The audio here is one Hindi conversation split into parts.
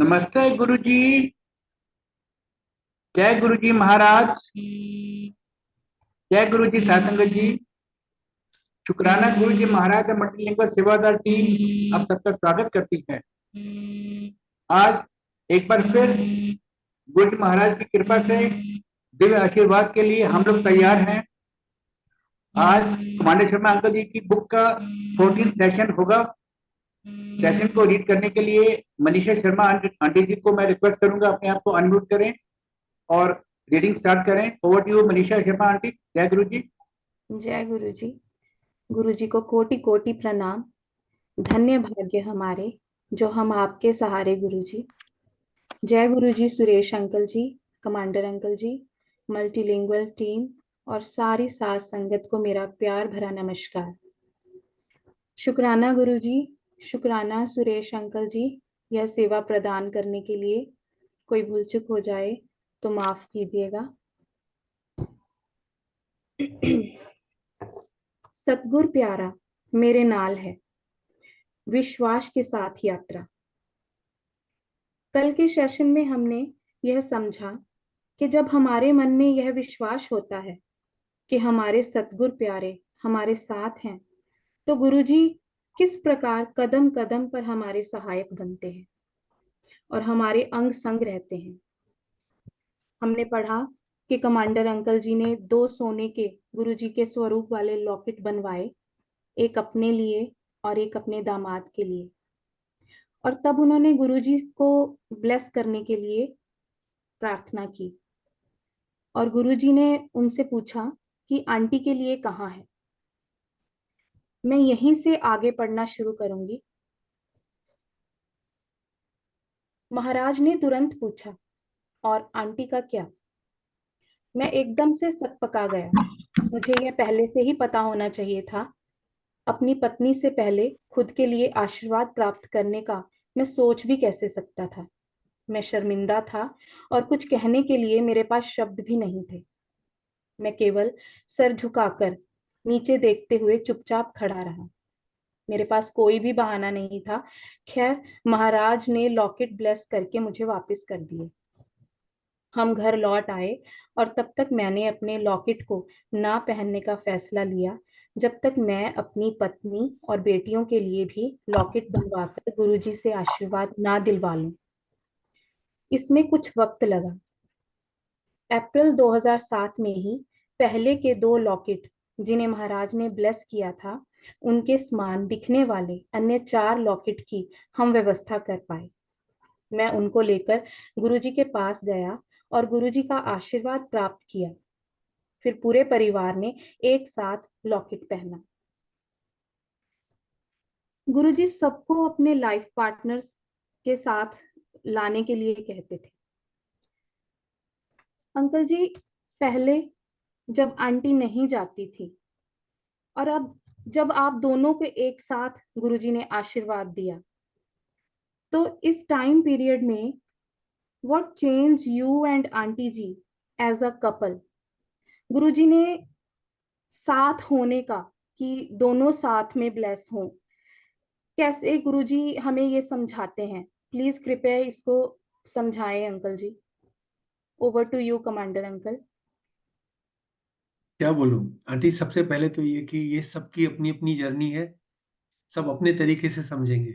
नमस्ते गुरु जी। जय गुरु जी महाराज। जय गुरु जी सातंगत जी। शुक्राना गुरु जी महाराज और मल्टीलिंगुअल सेवादार टीम आप सबका स्वागत करती है। आज एक बार फिर गुरु जी महाराज की कृपा से दिव्य आशीर्वाद के लिए हम लोग तैयार हैं। आज कमांडर शर्मा अंकल जी की बुक का 14 सेशन होगा। सेशन को रीड करने के लिए मनीषा शर्मा आंटी जी को मैं रिक्वेस्ट करूंगा अपने आप को अनम्यूट करें और रीडिंग स्टार्ट करें। Over to you Manisha Sharma aunty. जय गुरु जी। जय गुरु जी। गुरु जी को कोटि कोटि प्रणाम। धन्य भाग्य हमारे जो हम आपके सहारे गुरु जी। जय गुरु जी सुरेश अंकल जी, कमांडर अंकल जी, मल्टीलिंगुअल टीम और सारी साथ संगत को मेरा प्यार भरा नमस्कार। शुक्राना गुरु जी, शुक्राना सुरेश अंकल जी, यह सेवा प्रदान करने के लिए। कोई भूल चूक हो जाए तो माफ कीजिएगा। सतगुर प्यारा मेरे नाल है, विश्वास के साथ यात्रा। कल के सेशन में हमने यह समझा कि जब हमारे मन में यह विश्वास होता है कि हमारे सतगुर प्यारे हमारे साथ हैं, तो गुरुजी किस प्रकार कदम कदम पर हमारे सहायक बनते हैं और हमारे अंग संग रहते हैं। हमने पढ़ा कि कमांडर अंकल जी ने 2 सोने के गुरुजी के स्वरूप वाले लॉकेट बनवाए, एक अपने लिए और एक अपने दामाद के लिए। और तब उन्होंने गुरुजी को ब्लेस करने के लिए प्रार्थना की और गुरुजी ने उनसे पूछा कि आंटी के लिए कहाँ है। मैं यहीं से आगे पढ़ना शुरू करूंगी। महाराज ने तुरंत पूछा, और आंटी का क्या? मैं एकदम से सकपका गया। मुझे यह पहले से ही पता होना चाहिए था। अपनी पत्नी से पहले खुद के लिए आशीर्वाद प्राप्त करने का मैं सोच भी कैसे सकता था। मैं शर्मिंदा था और कुछ कहने के लिए मेरे पास शब्द भी नहीं थे। मैं केवल सर झुकाकर नीचे देखते हुए चुपचाप खड़ा रहा। मेरे पास कोई भी बहाना नहीं था। खैर, महाराज ने लॉकेट ब्लेस करके मुझे वापस कर दिए। हम घर लौट आए और तब तक मैंने अपने लॉकेट को ना पहनने का फैसला लिया, जब तक मैं अपनी पत्नी और बेटियों के लिए भी लॉकेट बनवाकर गुरुजी से आशीर्वाद ना दिलवा लूं। इसमें कुछ वक्त लगा। अप्रैल 2007 में ही पहले के 2 लॉकेट जिन्हें महाराज ने ब्लेस किया था, उनके समान दिखने वाले अन्य 4 लॉकेट की हम व्यवस्था कर पाए। मैं उनको लेकर गुरुजी के पास गया और गुरुजी का आशीर्वाद प्राप्त किया। फिर पूरे परिवार ने एक साथ लॉकेट पहना। गुरुजी सबको अपने लाइफ पार्टनर्स के साथ लाने के लिए कहते थे। अंकल जी, पहले जब आंटी नहीं जाती थी और अब जब आप दोनों को एक साथ गुरुजी ने आशीर्वाद दिया, तो इस टाइम पीरियड में what change you and aunty ji as a couple? Guruji ने साथ होने का, कि दोनों साथ में ब्लेस हों, कैसे गुरुजी हमें ये समझाते हैं? प्लीज कृपया इसको समझाएं अंकल जी। Over to you commander uncle. क्या बोलूं आंटी, सबसे पहले तो ये कि ये सबकी अपनी अपनी जर्नी है। सब अपने तरीके से समझेंगे।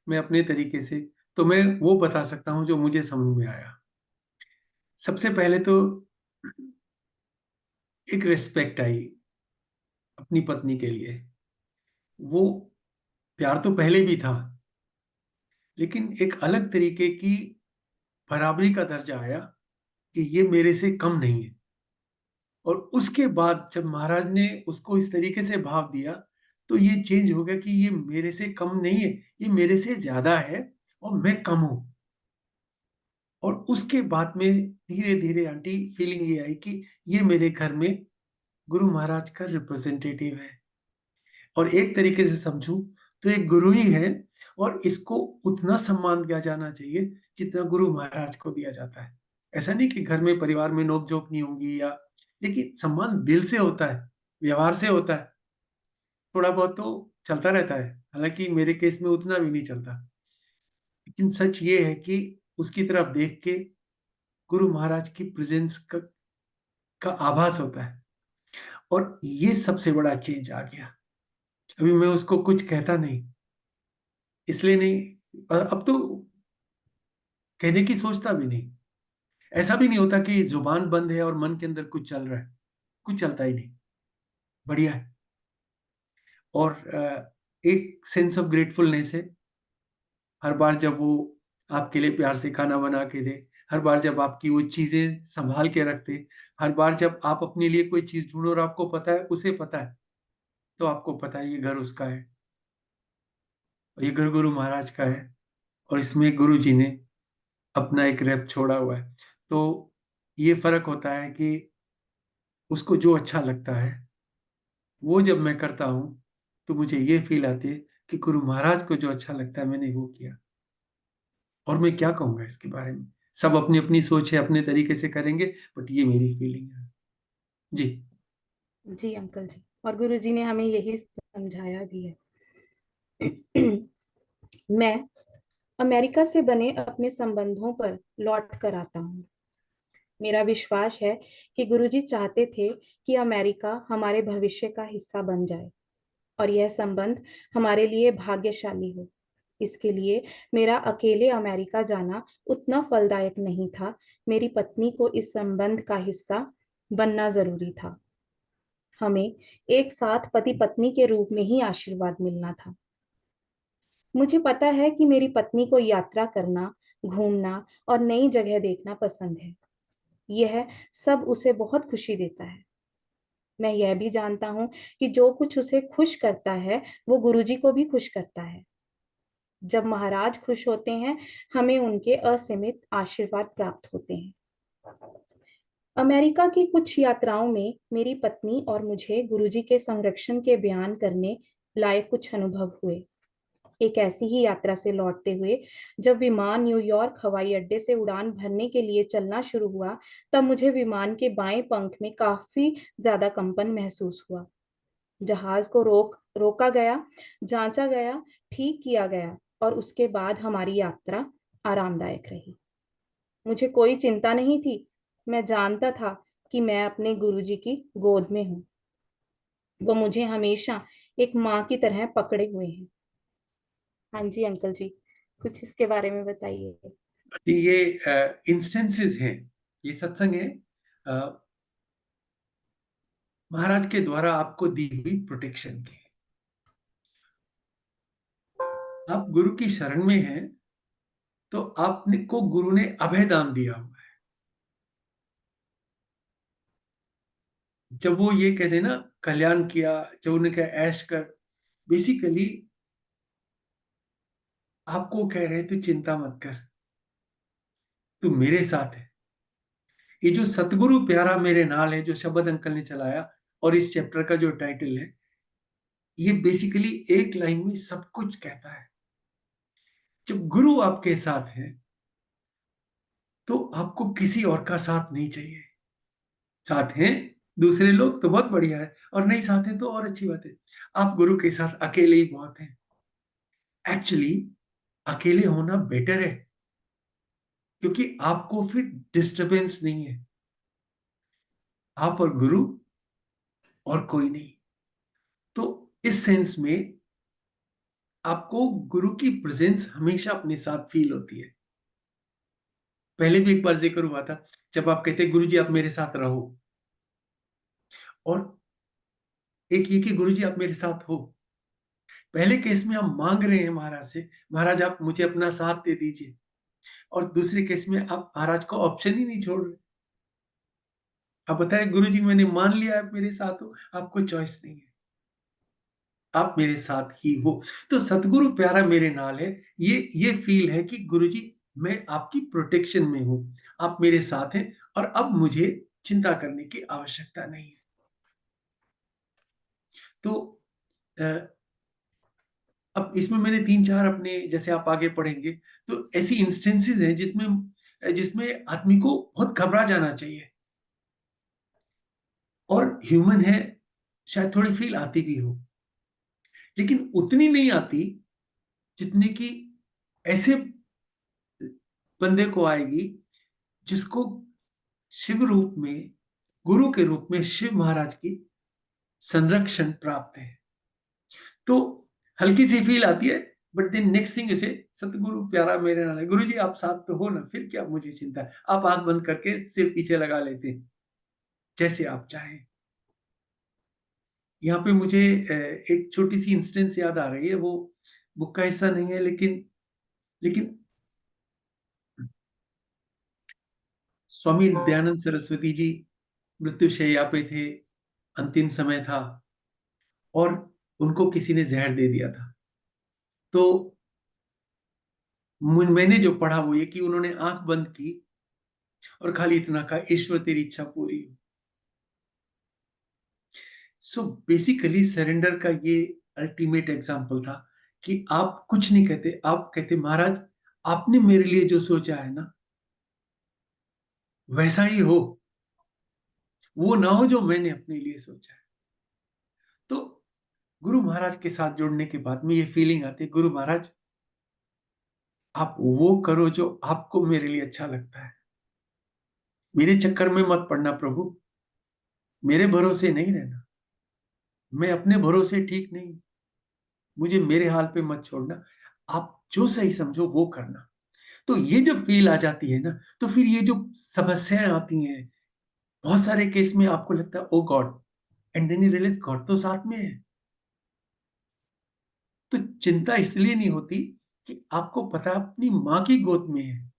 मैं अपने तरीके से तो मैं वो बता सकता हूँ जो मुझे समझ में आया। सबसे पहले तो एक रिस्पेक्ट आई अपनी पत्नी के लिए। वो प्यार तो पहले भी था, लेकिन एक अलग तरीके की बराबरी का दर्जा आया कि ये मेरे से कम नहीं है। और उसके बाद जब महाराज ने उसको इस तरीके से भाव दिया, तो ये चेंज हो गया कि ये मेरे से कम नहीं है, ये मेरे से ज्यादा है और मैं कम हूं। और उसके बाद में धीरे धीरे आंटी फीलिंग ये आई कि ये मेरे घर में गुरु महाराज का रिप्रेजेंटेटिव है। और एक तरीके से समझूं तो एक गुरु ही है, और इसको उतना सम्मान दिया जाना चाहिए जितना गुरु महाराज को दिया जाता है। ऐसा नहीं कि घर में परिवार में नोक-झोंक नहीं होंगी, या लेकिन सम्मान दिल से होता है, व्यवहार से होता है। थोड़ा बहुत तो चलता रहता है, हालांकि मेरे केस में उतना भी नहीं चलता। लेकिन सच ये है कि उसकी तरफ देख के गुरु महाराज की प्रेजेंस का आभास होता है। और ये सबसे बड़ा चेंज आ गया। अभी मैं उसको कुछ कहता नहीं, इसलिए नहीं, और अब तो कहने की सोचता भी नहीं। ऐसा भी नहीं होता कि जुबान बंद है और मन के अंदर कुछ चल रहा है, कुछ चलता ही नहीं, बढ़िया है। और एक सेंस ऑफ ग्रेटफुलनेस है हर बार जब वो आपके लिए प्यार से खाना बना के दे, हर बार जब आपकी वो चीजें संभाल के रखते, हर बार जब आप अपने लिए कोई चीज ढूंढो और आपको पता है, उसे पता है, तो आपको पता है ये घर उसका है, और ये घर गुरु महाराज का है, और इसमें गुरु जी ने अपना एक रैप छोड़ा हुआ है। तो ये फर्क होता है कि उसको जो अच्छा लगता है वो जब मैं करता हूँ तो मुझे ये फील आती है कि गुरु महाराज को जो अच्छा लगता है मैंने वो किया। और मैं क्या कहूंगा इसके बारे में, सब अपनी अपनी सोच है, अपने तरीके से करेंगे, बट ये मेरी फीलिंग है। जी। जी अंकल जी, और गुरुजी ने हमें यही समझाया भी है। मैं अमेरिका से बने अपने संबंधों पर लौट कर आता हूँ। मेरा विश्वास है कि गुरुजी चाहते थे कि अमेरिका हमारे भविष्य का हिस्सा बन जाए और यह संबंध हमारे लिए भाग्यशाली हो। इसके लिए मेरा अकेले अमेरिका जाना उतना फलदायक नहीं था। मेरी पत्नी को इस संबंध का हिस्सा बनना जरूरी था। हमें एक साथ पति पत्नी के रूप में ही आशीर्वाद मिलना था। मुझे पता है कि मेरी पत्नी को यात्रा करना, घूमना और नई जगह देखना पसंद है। यह सब उसे बहुत खुशी देता है। मैं यह भी जानता हूँ कि जो कुछ उसे खुश करता है वो गुरुजी को भी खुश करता है। जब महाराज खुश होते हैं, हमें उनके असीमित आशीर्वाद प्राप्त होते हैं। अमेरिका की कुछ यात्राओं में मेरी पत्नी और मुझे गुरुजी के संरक्षण के बयान करने लायक कुछ अनुभव हुए। एक ऐसी ही यात्रा से लौटते हुए जब विमान न्यूयॉर्क हवाई अड्डे से उड़ान भरने के लिए चलना शुरू हुआ, तब मुझे विमान के बाएं पंख में काफी ज्यादा कंपन महसूस हुआ। जहाज को रोका गया, जांचा गया, ठीक किया गया और उसके बाद हमारी यात्रा आरामदायक रही। मुझे कोई चिंता नहीं थी। मैं जानता था कि मैं अपने गुरुजी की गोद में हूँ। वो मुझे हमेशा एक माँ की तरह पकड़े हुए हैं। हाँ जी अंकल जी, कुछ इसके बारे में बताइए। ये इंस्टेंसेस हैं, ये सत्संग है महाराज के द्वारा आपको दी हुई प्रोटेक्शन की। आप गुरु की शरण में हैं तो आपने को गुरु ने अभय दान दिया हुआ है। जब वो ये कहते ना कल्याण किया, जब उन्होंने कहा ऐश कर, बेसिकली आपको कह रहे थे चिंता मत कर, तू मेरे साथ है। ये जो सतगुरु प्यारा मेरे नाल है जो शब्द अंकल ने चलाया, और इस चैप्टर का जो टाइटल है, ये बेसिकली एक लाइन में सब कुछ कहता है। जब गुरु आपके साथ है तो आपको किसी और का साथ नहीं चाहिए। साथ हैं दूसरे लोग तो बहुत बढ़िया है, और नहीं साथ हैं तो और अच्छी बात है। आप गुरु के साथ अकेले ही बहुत हैं। एक्चुअली अकेले होना बेटर है, क्योंकि आपको फिर डिस्टरबेंस नहीं है। आप और गुरु और कोई नहीं। तो इस सेंस में आपको गुरु की प्रेजेंस हमेशा अपने साथ फील होती है। पहले भी एक बार जिक्र हुआ था, जब आप कहते गुरु जी आप मेरे साथ रहो, और एक ये कि गुरु जी आप मेरे साथ हो। पहले केस में हम मांग रहे हैं महाराज से, महाराज आप मुझे अपना साथ दे दीजिए, और दूसरे केस में आप महाराज को ऑप्शन ही नहीं छोड़ रहे। आप बताए गुरु जी मैंने मान लिया आप मेरे साथ हो, आपको चॉइस नहीं है, आप मेरे साथ ही हो। तो सतगुरु प्यारा मेरे नाल है, ये फील है कि गुरु जी मैं आपकी प्रोटेक्शन में हूं, आप मेरे साथ हैं, और अब मुझे चिंता करने की आवश्यकता नहीं है। तो अब इसमें मैंने 3-4 अपने, जैसे आप आगे पढ़ेंगे तो ऐसी इंस्टेंसेस हैं जिसमें जिसमें आदमी को बहुत घबरा जाना चाहिए, और ह्यूमन है, शायद थोड़ी फील आती भी हो, लेकिन उतनी नहीं आती जितने की ऐसे बंदे को आएगी जिसको शिव रूप में, गुरु के रूप में शिव महाराज की संरक्षण प्राप्त है। तो हल्की सी फील आती है, बट देन नेक्स्ट थिंग इसे सतगुरु प्यारा मेरे नाल है, गुरु जी आप साथ तो हो ना, फिर क्या मुझे चिंता है। आप आंख बंद करके सिर पीछे लगा लेते हैं, जैसे आप चाहें। यहाँ पे मुझे एक छोटी सी इंस्टेंस याद आ रही है, वो बुक का हिस्सा नहीं है, लेकिन लेकिन स्वामी दयानंद सरस्वती जी मृत्युशैया पे थे, अंतिम समय था, और उनको किसी ने जहर दे दिया था। तो मैंने जो पढ़ा वो ये कि उन्होंने आंख बंद की और खाली इतना कहा, ईश्वर तेरी इच्छा पूरी हो। सो बेसिकली सरेंडर का ये अल्टीमेट एग्जाम्पल था कि आप कुछ नहीं कहते, आप कहते महाराज आपने मेरे लिए जो सोचा है ना वैसा ही हो, वो ना हो जो मैंने अपने लिए सोचा है। तो गुरु महाराज के साथ जुड़ने के बाद में ये फीलिंग आती है, गुरु महाराज आप वो करो जो आपको मेरे लिए अच्छा लगता है, मेरे चक्कर में मत पड़ना प्रभु, मेरे भरोसे नहीं रहना, मैं अपने भरोसे ठीक नहीं, मुझे मेरे हाल पे मत छोड़ना, आप जो सही समझो वो करना। तो ये जब फील आ जाती है ना, तो फिर ये जो समस्याएं आती हैं, बहुत सारे केस में आपको लगता है oh God, and then you realise God तो साथ में है। तो चिंता इसलिए नहीं होती कि आपको पता है अपनी माँ की गोद में है,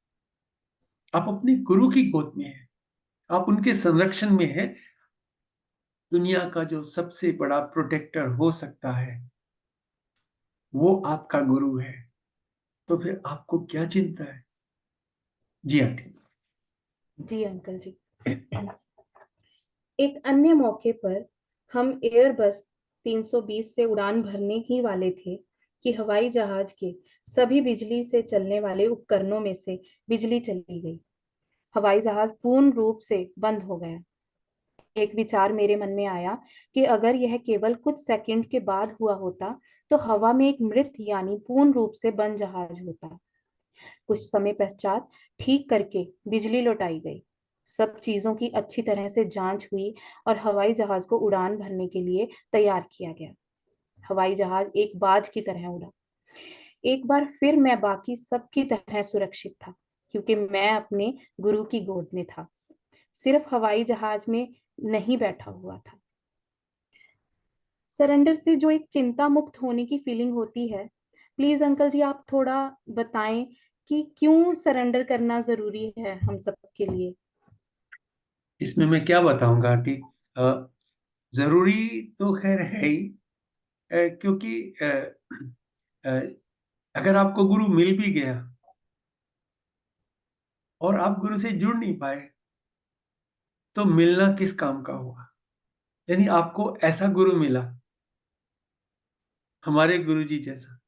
आप अपने गुरु की गोद में है, आप उनके संरक्षण में है। दुनिया का जो सबसे बड़ा प्रोटेक्टर हो सकता है वो आपका गुरु है, तो फिर आपको क्या चिंता है। जी आंटी। जी अंकल जी। एक अन्य मौके पर हम एयरबस 320 से उड़ान भरने ही वाले थे कि हवाई जहाज के सभी बिजली से चलने वाले उपकरणों में से बिजली चली गई। हवाई जहाज पूर्ण रूप से बंद हो गया। एक विचार मेरे मन में आया कि अगर यह केवल कुछ सेकंड के बाद हुआ होता तो हवा में एक मृत यानी पूर्ण रूप से बंद जहाज होता। कुछ समय पश्चात ठीक करके बिजली लौटाई गई, सब चीजों की अच्छी तरह से जांच हुई और हवाई जहाज को उड़ान भरने के लिए तैयार किया गया। हवाई जहाज एक बाज की तरह उड़ा। एक बार फिर मैं बाकी सबकी तरह सुरक्षित था, क्योंकि मैं अपने गुरु की गोद में था, सिर्फ हवाई जहाज में नहीं बैठा हुआ था। सरेंडर से जो एक चिंता मुक्त होने की फीलिंग होती है, प्लीज अंकल जी आप थोड़ा बताएं कि क्यों सरेंडर करना जरूरी है हम सबके लिए। इसमें मैं क्या बताऊंगा आंटी, जरूरी तो खैर है ही, क्योंकि अ, अगर आपको गुरु मिल भी गया और आप गुरु से जुड़ नहीं पाए तो मिलना किस काम का हुआ। यानी आपको ऐसा गुरु मिला, हमारे गुरु जी जैसा,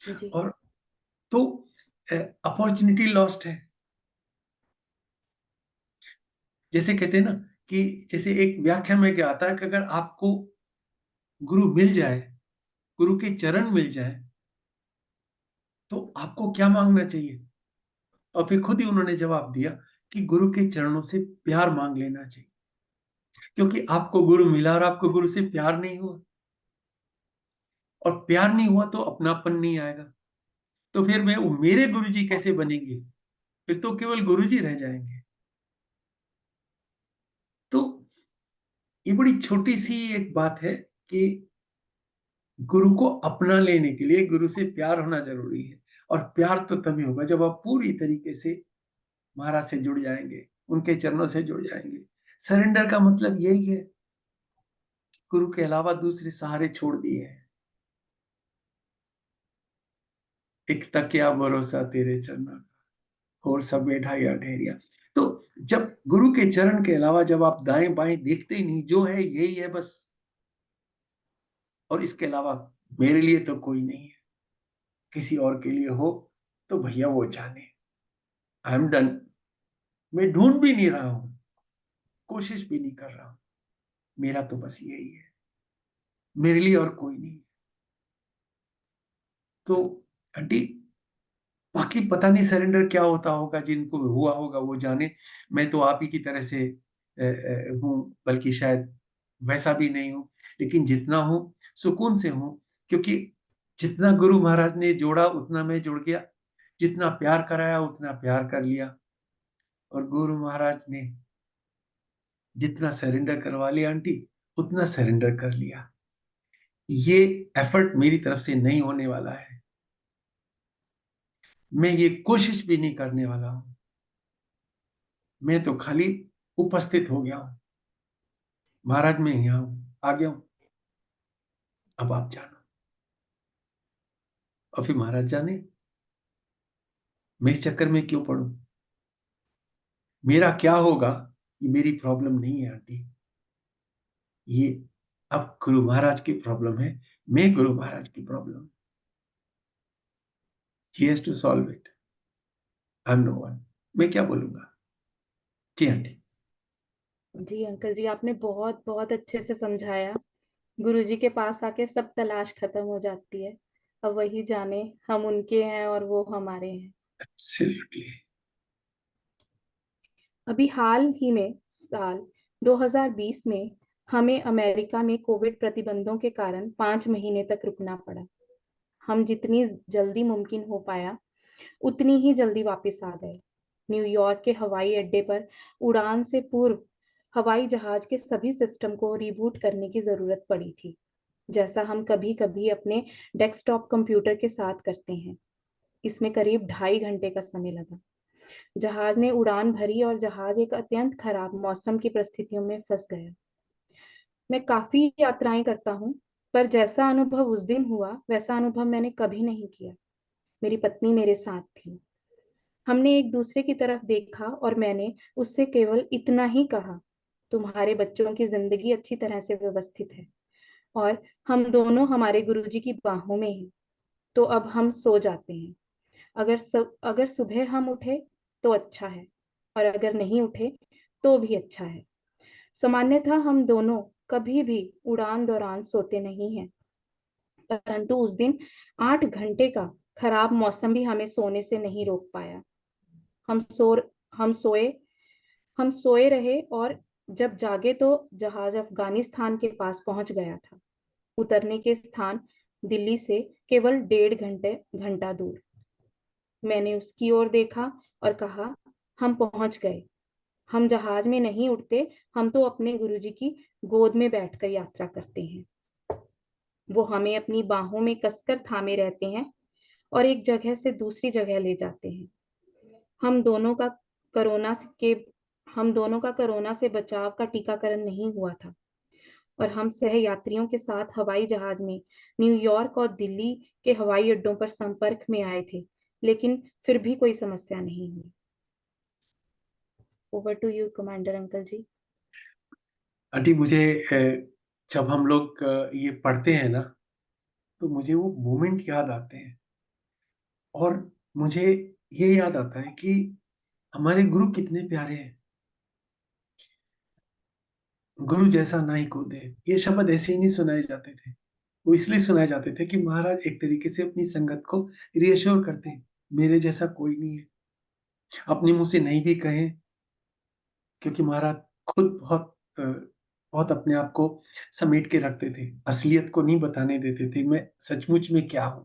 जी और तो अपॉर्चुनिटी लॉस्ट है। जैसे कहते हैं ना कि जैसे एक व्याख्या में क्या आता है कि अगर आपको गुरु मिल जाए, गुरु के चरण मिल जाए, तो आपको क्या मांगना चाहिए। और फिर खुद ही उन्होंने जवाब दिया कि गुरु के चरणों से प्यार मांग लेना चाहिए, क्योंकि आपको गुरु मिला और आपको गुरु से प्यार नहीं हुआ, और प्यार नहीं हुआ तो अपनापन नहीं आएगा, तो फिर मैं मेरे गुरु जी कैसे बनेंगे, फिर तो केवल गुरु जी रह जाएंगे। तो ये बड़ी छोटी सी एक बात है कि गुरु को अपना लेने के लिए गुरु से प्यार होना जरूरी है, और प्यार तो तभी होगा जब आप पूरी तरीके से महाराज से जुड़ जाएंगे, उनके चरणों से जुड़ जाएंगे। सरेंडर का मतलब यही है, गुरु के अलावा दूसरे सहारे छोड़ दिए हैं, एक तकिया भरोसा तेरे चरणा का, और सब बैठा या ढेरिया। तो जब गुरु के चरण के अलावा जब आप दाएं बाएं देखते ही नहीं, जो है यही है बस, और इसके अलावा मेरे लिए तो कोई नहीं है, किसी और के लिए हो तो भैया वो जाने, आई एम डन। मैं ढूंढ भी नहीं रहा हूं, कोशिश भी नहीं कर रहा हूं, मेरा तो बस यही है, मेरे लिए और कोई नहीं। तो आंटी बाकी पता नहीं सरेंडर क्या होता होगा, जिनको हुआ होगा वो जाने। मैं तो आप ही की तरह से हूँ, बल्कि शायद वैसा भी नहीं हूँ, लेकिन जितना हूँ सुकून से हूँ, क्योंकि जितना गुरु महाराज ने जोड़ा उतना मैं जुड़ गया, जितना प्यार कराया उतना प्यार कर लिया, और गुरु महाराज ने जितना सरेंडर करवा लिया आंटी उतना सरेंडर कर लिया। ये एफर्ट मेरी तरफ से नहीं होने वाला है, मैं ये कोशिश भी नहीं करने वाला हूं, मैं तो खाली उपस्थित हो गया हूं। महाराज मैं यहाँ हूं, आ गया हूं, अब आप जानो। और फिर महाराज जाने, मैं इस चक्कर में क्यों पड़ूं? मेरा क्या होगा ये मेरी प्रॉब्लम नहीं है आंटी, ये अब गुरु महाराज की प्रॉब्लम है, मैं गुरु महाराज की problem. He has to solve it, I am no one. मैं क्या बोलूंगा? जी आंटी। जी अंकल जी, आपने बहुत बहुत अच्छे से समझाया। गुरुजी के पास आके सब तलाश खत्म हो जाती है। अब वही जाने, हम उनके हैं और वो हमारे हैं। एब्सोल्युटली। अभी हाल ही में साल 2020 में हमें अमेरिका में कोविड प्रतिबंधों के कारण 5 महीने तक रुकना पड़ा। हम जितनी जल्दी मुमकिन हो पाया उतनी ही जल्दी वापस आ गए। न्यूयॉर्क के हवाई अड्डे पर उड़ान से पूर्व हवाई जहाज के सभी सिस्टम को रिबूट करने की जरूरत पड़ी थी, जैसा हम कभी कभी अपने डेस्कटॉप कंप्यूटर के साथ करते हैं। इसमें करीब 2.5 घंटे का समय लगा। जहाज ने उड़ान भरी और जहाज एक अत्यंत खराब मौसम की परिस्थितियों में फंस गया। मैं काफी यात्राएं करता हूँ, पर जैसा अनुभव उस दिन हुआ वैसा अनुभव मैंने कभी नहीं किया। मेरी पत्नी मेरे साथ थी। हमने एक दूसरे की तरफ देखा और मैंने उससे केवल इतना ही कहा, तुम्हारे बच्चों की जिंदगी अच्छी तरह से व्यवस्थित है और हम दोनों हमारे गुरुजी की बाहों में हैं। तो अब हम सो जाते हैं। अगर सुबह हम उठे तो अच्छा है, और अगर नहीं उठे तो भी अच्छा है। सामान्यतः हम दोनों कभी भी उड़ान दौरान सोते नहीं हैं, परंतु उस दिन 8 घंटे का खराब मौसम भी हमें सोने से नहीं रोक पाया। हम सो हम सोए हम सोए रहे और जब जागे तो जहाज अफगानिस्तान के पास पहुंच गया था, उतरने के स्थान दिल्ली से केवल 1.5 घंटा दूर। मैंने उसकी ओर देखा और कहा, हम पहुंच गए। हम जहाज में नहीं उड़ते, हम तो अपने गुरुजी की गोद में बैठकर यात्रा करते हैं। वो हमें अपनी बाहों में कसकर थामे रहते हैं और एक जगह से दूसरी जगह ले जाते हैं। हम दोनों का कोरोना के हम दोनों का कोरोना से बचाव का टीकाकरण नहीं हुआ था और हम सह यात्रियों के साथ हवाई जहाज में न्यूयॉर्क और दिल्ली के हवाई अड्डों पर संपर्क में आए थे, लेकिन फिर भी कोई समस्या नहीं हुई। Over to you commander uncle जी। आंटी मुझे जब हम लोग ये पढ़ते हैं ना, तो मुझे वो मोमेंट याद आते हैं, और मुझे ये याद आता है कि हमारे गुरु कितने प्यारे हैं। गुरु जैसा नाई को दे, ये शब्द ऐसे ही नहीं सुनाए जाते थे। वो इसलिए सुनाए जाते थे कि महाराज एक तरीके से अपनी संगत को रियश्योर करते हैं, मेरे जैसा कोई नहीं है। अपने मुंह से नहीं भी कहें, क्योंकि महाराज खुद बहुत अपने आप को समेट के रखते थे, असलियत को नहीं बताने देते थे मैं सचमुच में क्या हूं,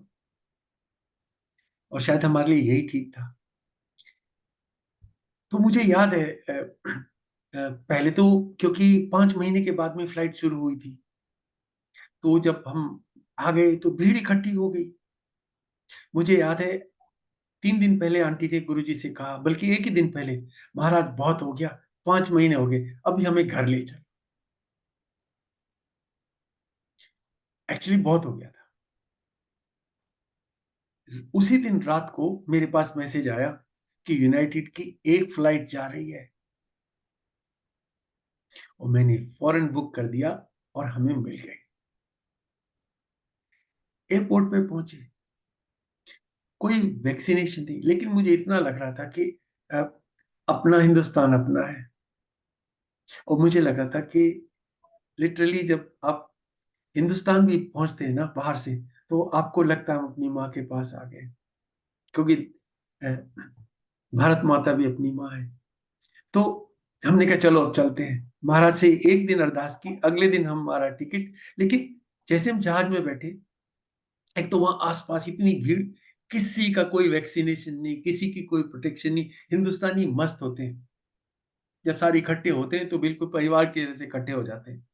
और शायद हमारे लिए यही ठीक था। तो मुझे याद है पहले तो, क्योंकि 5 महीने के बाद में फ्लाइट शुरू हुई थी, तो जब हम आ गए तो भीड़ इकट्ठी हो गई। मुझे याद है 3 दिन पहले आंटी ने गुरुजी से कहा, बल्कि एक ही दिन पहले, महाराज बहुत हो गया, 5 महीने हो गए, अभी हमें घर ले चलो। एक्चुअली बहुत हो गया था। उसी दिन रात को मेरे पास मैसेज आया कि यूनाइटेड की एक फ्लाइट जा रही है, और मैंने फौरन बुक कर दिया और हमें मिल गए। एयरपोर्ट पे पहुंचे, कोई वैक्सीनेशन नहीं, लेकिन मुझे इतना लग रहा था कि अ, अपना हिंदुस्तान अपना है। और मुझे लग रहा था कि लिटरली जब आप हिंदुस्तान भी पहुंचते हैं ना बाहर से, तो आपको लगता है हम अपनी माँ के पास आ गए, क्योंकि भारत माता भी अपनी माँ है। तो हमने कहा चलो अब चलते हैं। महाराज से एक दिन अरदास की, अगले दिन हमारा टिकट। लेकिन जैसे हम जहाज में बैठे, एक तो वहां आसपास इतनी भीड़, किसी का कोई वैक्सीनेशन नहीं, किसी की कोई प्रोटेक्शन नहीं। हिंदुस्तानी मस्त होते हैं, जब सारे इकट्ठे होते हैं तो बिल्कुल परिवार के जैसे इकट्ठे हो जाते हैं।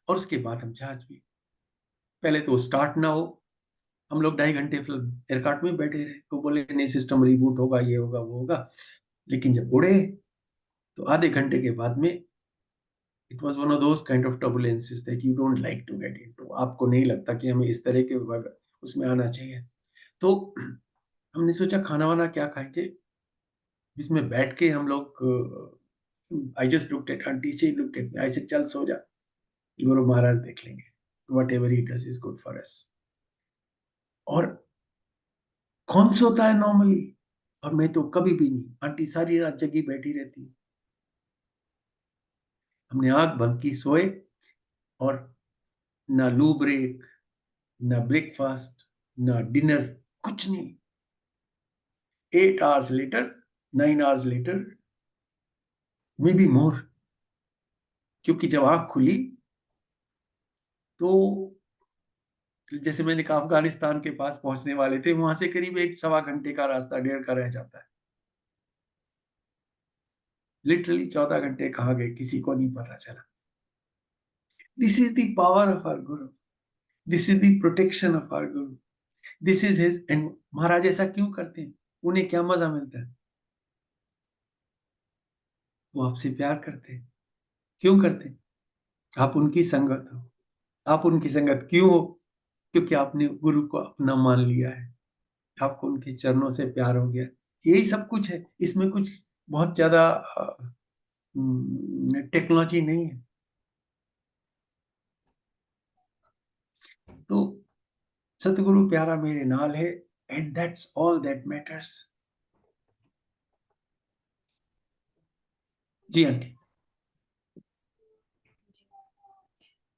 और उसके बाद हम जहाज में, पहले तो स्टार्ट ना हो, हम लोग 2.5 घंटे फिल्म एयरक्राफ्ट में बैठे रहे, तो बोले नहीं सिस्टम रिबूट होगा, ये होगा वो होगा। लेकिन जब उड़े तो आधे घंटे के बाद में, it was one of those kind of turbulences that you don't like to get into. आपको नहीं लगता कि हमें इस तरह के उसमें आना चाहिए। तो हमने सोचा खाना वाना क्या खाएंगे, जिसमें बैठ के हम लोग। I just looked at aunty, she looked at me, I said चल सो जा, गुरु महाराज देख लेंगे, what ever he does is good for us. और कौन सोता है नॉर्मली, और मैं तो कभी भी नहीं। आंटी सारी रात जगी बैठी रहती। हमने आंख बंद की, सोए, और ना लू ब्रेक, ना ब्रेकफास्ट, ना डिनर, कुछ नहीं। 8 hours later, 9 hours later, maybe more. क्योंकि जब आंख खुली तो जैसे मैंने कहा अफगानिस्तान के पास पहुंचने वाले थे, वहां से करीब 1 सवा घंटे का रास्ता, 1.5 का रह जाता है। लिटरली 14 घंटे कहाँ गए किसी को नहीं पता चला। This is the power of our guru, this is the protection of our guru, this is his. And Maharaj ऐसा क्यों करते हैं? उन्हें क्या मजा मिलता है? वो आपसे प्यार करते हैं। क्यों करते हैं? आप उनकी संगत हो। आप उनकी संगत क्यों हो? क्योंकि आपने गुरु को अपना मान लिया है, आपको उनके चरणों से प्यार हो गया। यही सब कुछ है, इसमें कुछ बहुत ज्यादा टेक्नोलॉजी नहीं है। तो सतगुरु प्यारा मेरे नाल है, and that's all that matters. जी आंटी।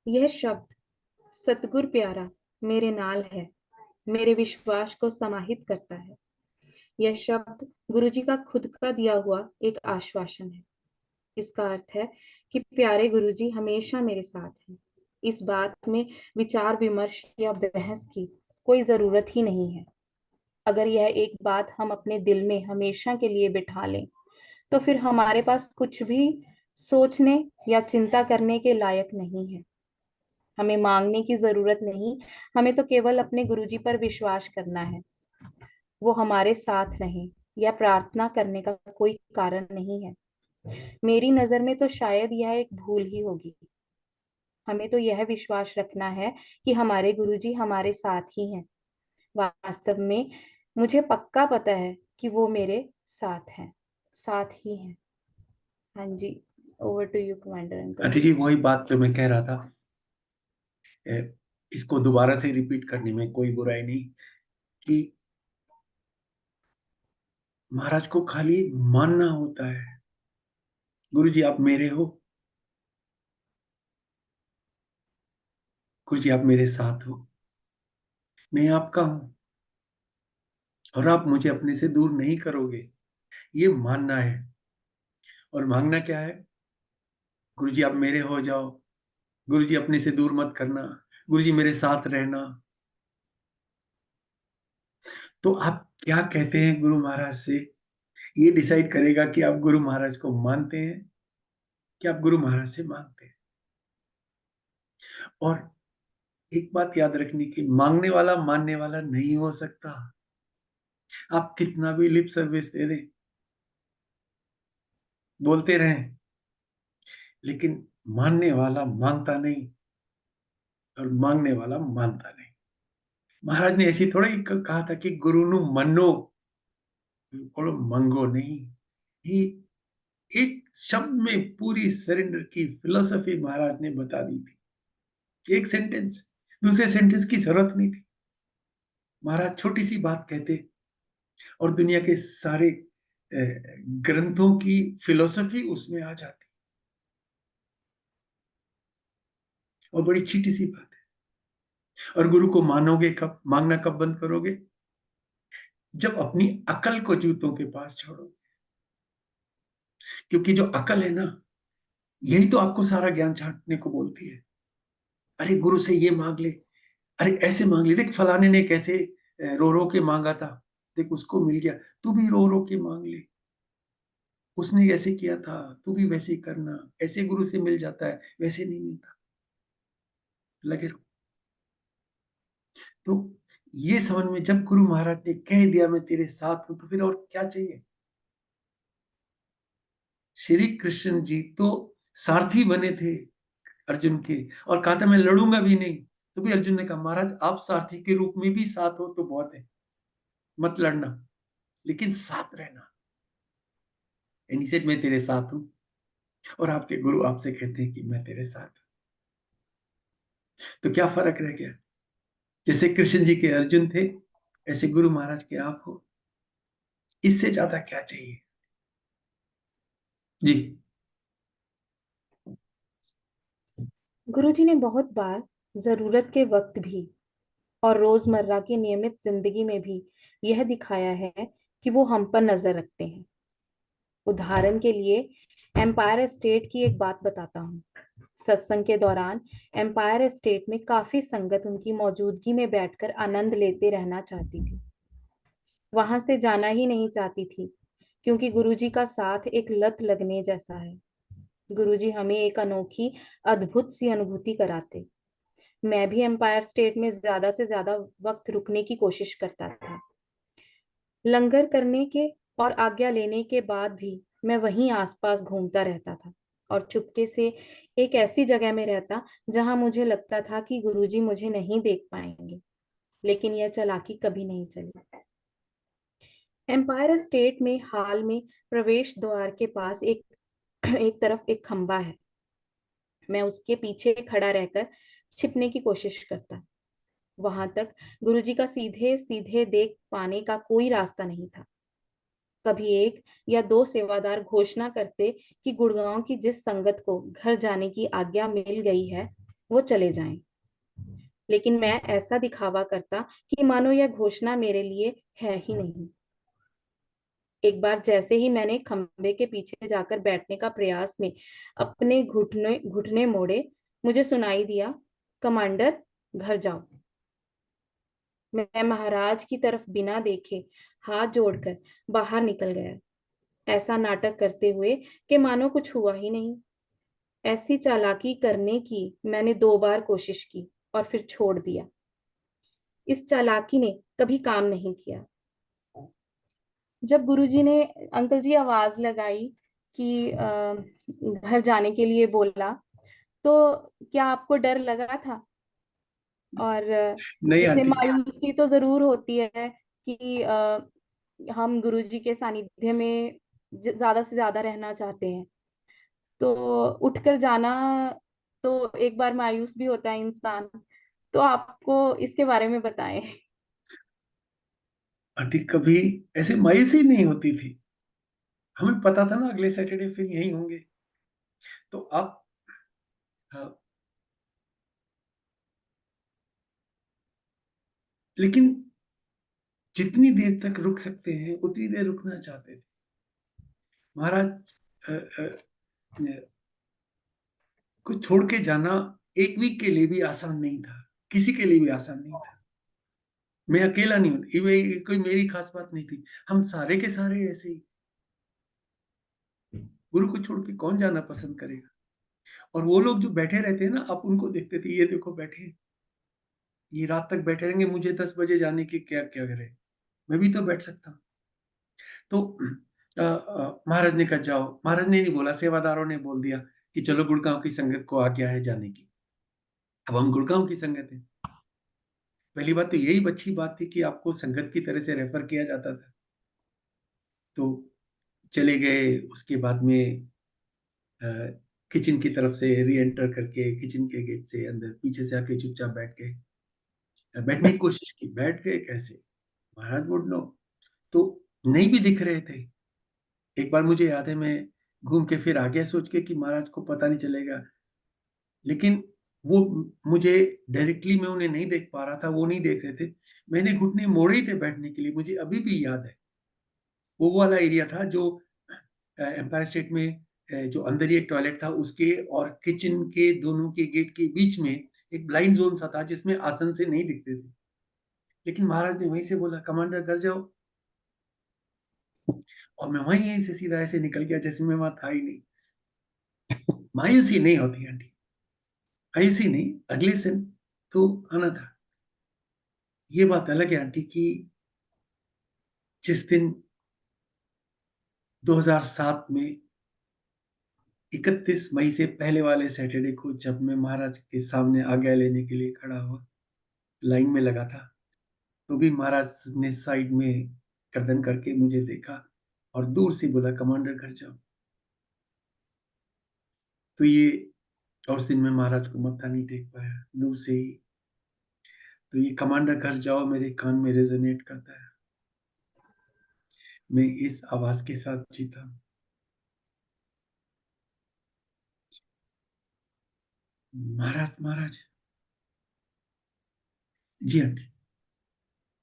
यह शब्द सतगुर प्यारा मेरे नाल है मेरे विश्वास को समाहित करता है। यह शब्द गुरुजी का खुद का दिया हुआ एक आश्वासन है। इसका अर्थ है कि प्यारे गुरुजी हमेशा मेरे साथ हैं। इस बात में विचार विमर्श या बहस की कोई जरूरत ही नहीं है। अगर यह एक बात हम अपने दिल में हमेशा के लिए बिठा लें, तो फिर हमारे पास कुछ भी सोचने या चिंता करने के लायक नहीं है। हमें मांगने की जरूरत नहीं, हमें तो केवल अपने गुरुजी पर विश्वास करना है। वो हमारे साथ रहें, यह प्रार्थना करने का कोई कारण नहीं है। मेरी नजर में तो शायद यह एक भूल ही होगी। हमें तो यह विश्वास रखना है कि हमारे गुरुजी हमारे साथ ही हैं। वास्तव में मुझे पक्का पता है कि वो मेरे साथ हैं, साथ ही हैं। हाँ जी, over to you commander uncle. Aunty ji, वही बात जो मैं कह रहा था, इसको दोबारा से रिपीट करने में कोई बुराई नहीं, कि महाराज को खाली मानना होता है। गुरु जी आप मेरे हो, गुरु जी आप मेरे साथ हो, मैं आपका हूं, और आप मुझे अपने से दूर नहीं करोगे, ये मानना है। और मांगना क्या है? गुरु जी आप मेरे हो जाओ, गुरु जी अपने से दूर मत करना, गुरु जी मेरे साथ रहना। तो आप क्या कहते हैं गुरु महाराज से, ये डिसाइड करेगा कि आप गुरु महाराज को मानते हैं कि आप गुरु महाराज से मांगते हैं। और एक बात याद रखने की, मांगने वाला मानने वाला नहीं हो सकता। आप कितना भी लिप सर्विस दे दें, बोलते रहें, लेकिन मानने वाला मांगता नहीं, और मांगने वाला मानता नहीं। महाराज ने ऐसी थोड़ा ही कहा था कि गुरु नु मनो, बोलो मंगो नहीं। ही एक शब्द में पूरी सरेंडर की फिलोसफी महाराज ने बता दी थी। एक सेंटेंस, दूसरे सेंटेंस की जरूरत नहीं थी। महाराज छोटी सी बात कहते, और दुनिया के सारे ग्रंथों की फिलोसफी उसमें आ जाती। और बड़ी छोटी सी बात है। और गुरु को मानोगे कब, मांगना कब बंद करोगे? जब अपनी अकल को जूतों के पास छोड़ोगे। क्योंकि जो अकल है ना, यही तो आपको सारा ज्ञान छांटने को बोलती है। अरे गुरु से ये मांग ले, अरे ऐसे मांग ले, देख फलाने ने कैसे रो रो के मांगा था, देख उसको मिल गया, तू भी रो रो के मांग ले, उसने ऐसे किया था, तू भी वैसे ही करना, ऐसे गुरु से मिल जाता है, वैसे नहीं मिलता। लगे रहो। तो ये समझ में जब गुरु महाराज ने कह दिया मैं तेरे साथ हूं, तो फिर और क्या चाहिए। श्री कृष्ण जी तो सारथी बने थे अर्जुन के, और कहा था मैं लड़ूंगा भी नहीं। तो भी अर्जुन ने कहा महाराज आप सारथी के रूप में भी साथ हो तो बहुत है, मत लड़ना, लेकिन साथ रहना। एंड सेड मैं तेरे साथ हूं, और आपके गुरु आपसे कहते हैं कि मैं तेरे साथ हूं। तो क्या फर्क रह गया। जैसे कृष्ण जी के अर्जुन थे, ऐसे गुरु महाराज के आप हो। इससे ज्यादा क्या चाहिए जी। गुरुजी ने बहुत बार जरूरत के वक्त भी और रोजमर्रा की नियमित जिंदगी में भी यह दिखाया है कि वो हम पर नजर रखते हैं। उदाहरण के लिए एम्पायर स्टेट की एक बात बताता हूँ। सत्संग के दौरान एम्पायर स्टेट में काफी संगत उनकी मौजूदगी में बैठकर आनंद लेते रहना चाहती थी, वहां से जाना ही नहीं चाहती थी, क्योंकि गुरुजी का साथ एक लत लगने जैसा है। गुरुजी हमें एक अनोखी अद्भुत सी अनुभूति कराते। मैं भी एम्पायर स्टेट में ज्यादा से ज्यादा वक्त रुकने की कोशिश करता था। लंगर करने के और आज्ञा लेने के बाद भी मैं वहीं आसपास घूमता रहता था, और चुपके से एक ऐसी जगह में रहता जहां मुझे लगता था कि गुरुजी मुझे नहीं देख पाएंगे। लेकिन यह चालाकी कभी नहीं चली। एम्पायर स्टेट में हाल में प्रवेश द्वार के पास एक तरफ एक खंबा है। मैं उसके पीछे खड़ा रहकर छिपने की कोशिश करता। वहां तक गुरुजी का सीधे सीधे देख पाने का कोई रास्ता नहीं था। कभी एक या दो सेवादार घोषणा करते कि गुड़गांव की जिस संगत को घर जाने की आज्ञा मिल गई है वो चले जाएं। लेकिन मैं ऐसा दिखावा करता कि मानो यह घोषणा मेरे लिए है ही नहीं। एक बार जैसे ही मैंने खंबे के पीछे जाकर बैठने का प्रयास में अपने घुटने घुटने मोड़े, मुझे सुनाई दिया, कमांडर घर जाओ। मैं महाराज की तरफ बिना देखे हाथ जोड़कर बाहर निकल गया, ऐसा नाटक करते हुए कि मानो कुछ हुआ ही नहीं। ऐसी चालाकी करने की मैंने 2 बार कोशिश की और फिर छोड़ दिया। इस चालाकी ने कभी काम नहीं किया। जब गुरुजी ने अंकल जी आवाज लगाई कि घर जाने के लिए बोला, तो क्या आपको डर लगा था? और नहीं जैसे आंटी। मायूसी तो जरूर होती है कि हम गुरुजी के सानिध्य में ज्यादा से ज्यादा रहना चाहते हैं, तो उठकर जाना, तो एक बार मायूस भी होता है इंसान। तो आपको इसके बारे में बताएं। आंटी कभी ऐसे मायूसी नहीं होती थी, हमें पता था ना अगले सैटरडे फिर यही होंगे। तो आप हाँ, लेकिन जितनी देर तक रुक सकते हैं उतनी देर रुकना चाहते थे। महाराज अ, अ, अ, को छोड़ के जाना 1 वीक के लिए भी आसान नहीं था, किसी के लिए भी आसान नहीं था। मैं अकेला नहीं हूं, ये कोई मेरी खास बात नहीं थी, हम सारे के सारे ऐसे ही। गुरु को छोड़ के कौन जाना पसंद करेगा। और वो लोग जो बैठे रहते हैं ना, आप उनको देखते थे, ये देखो बैठे हैं, ये रात तक बैठे रहेंगे, मुझे 10 बजे जाने की क्या क्या करे, मैं भी तो बैठ सकता हूँ। तो महाराज ने कहा जाओ। महाराज ने नहीं बोला, सेवादारों ने बोल दिया कि चलो गुड़गांव की संगत को आज्ञा है जाने की। अब हम गुड़गांव की संगत है। पहली बात तो यही अच्छी बात थी कि आपको संगत की तरह से रेफर किया जाता था। तो चले गए। उसके बाद में किचन की तरफ से री एंटर करके किचन के गेट से अंदर पीछे से आके चुपचाप बैठ गए। बैठने की कोशिश की, बैठ गए कैसे, महाराज वुड नो। तो नहीं भी दिख रहे थे। एक बार मुझे याद है, मैं घूम के फिर आ गया सोच के कि महाराज को पता नहीं चलेगा। लेकिन वो मुझे डायरेक्टली मैं उन्हें नहीं देख पा रहा था, वो नहीं देख रहे थे। मैंने घुटने मोड़े ही थे बैठने के लिए, मुझे अभी भी याद है। वो वाला एरिया था जो एम्पायर स्टेट में जो अंदर ही एक टॉयलेट था, उसके और किचन के दोनों के गेट के बीच में एक ब्लाइंड जोन सा था जिसमें आसन से नहीं दिखते थे। लेकिन महाराज ने वहीं से बोला, कमांडर घर जाओ, और मैं वहीं से सीधा ऐसे निकल गया जैसे मैं वहां था ही नहीं। मायूसी नहीं होती आंटी, मायूसी नहीं, अगले दिन तो आना था। ये बात अलग है आंटी की जिस दिन 2007 में 31 मई से पहले वाले सैटरडे को जब मैं महाराज के सामने आज्ञा लेने के लिए खड़ा हुआ, लाइन में लगा था, तो भी महाराज ने साइड में गर्दन करके मुझे देखा और दूर से बोला, कमांडर घर जाओ। तो ये, और उस दिन मैं महाराज को मत्था नहीं टेक पाया दूर से ही। तो ये कमांडर घर जाओ मेरे कान में रेजोनेट करता है। मैं इस आवाज के साथ जीता हूं। महाराज, महाराज। जी आंटी।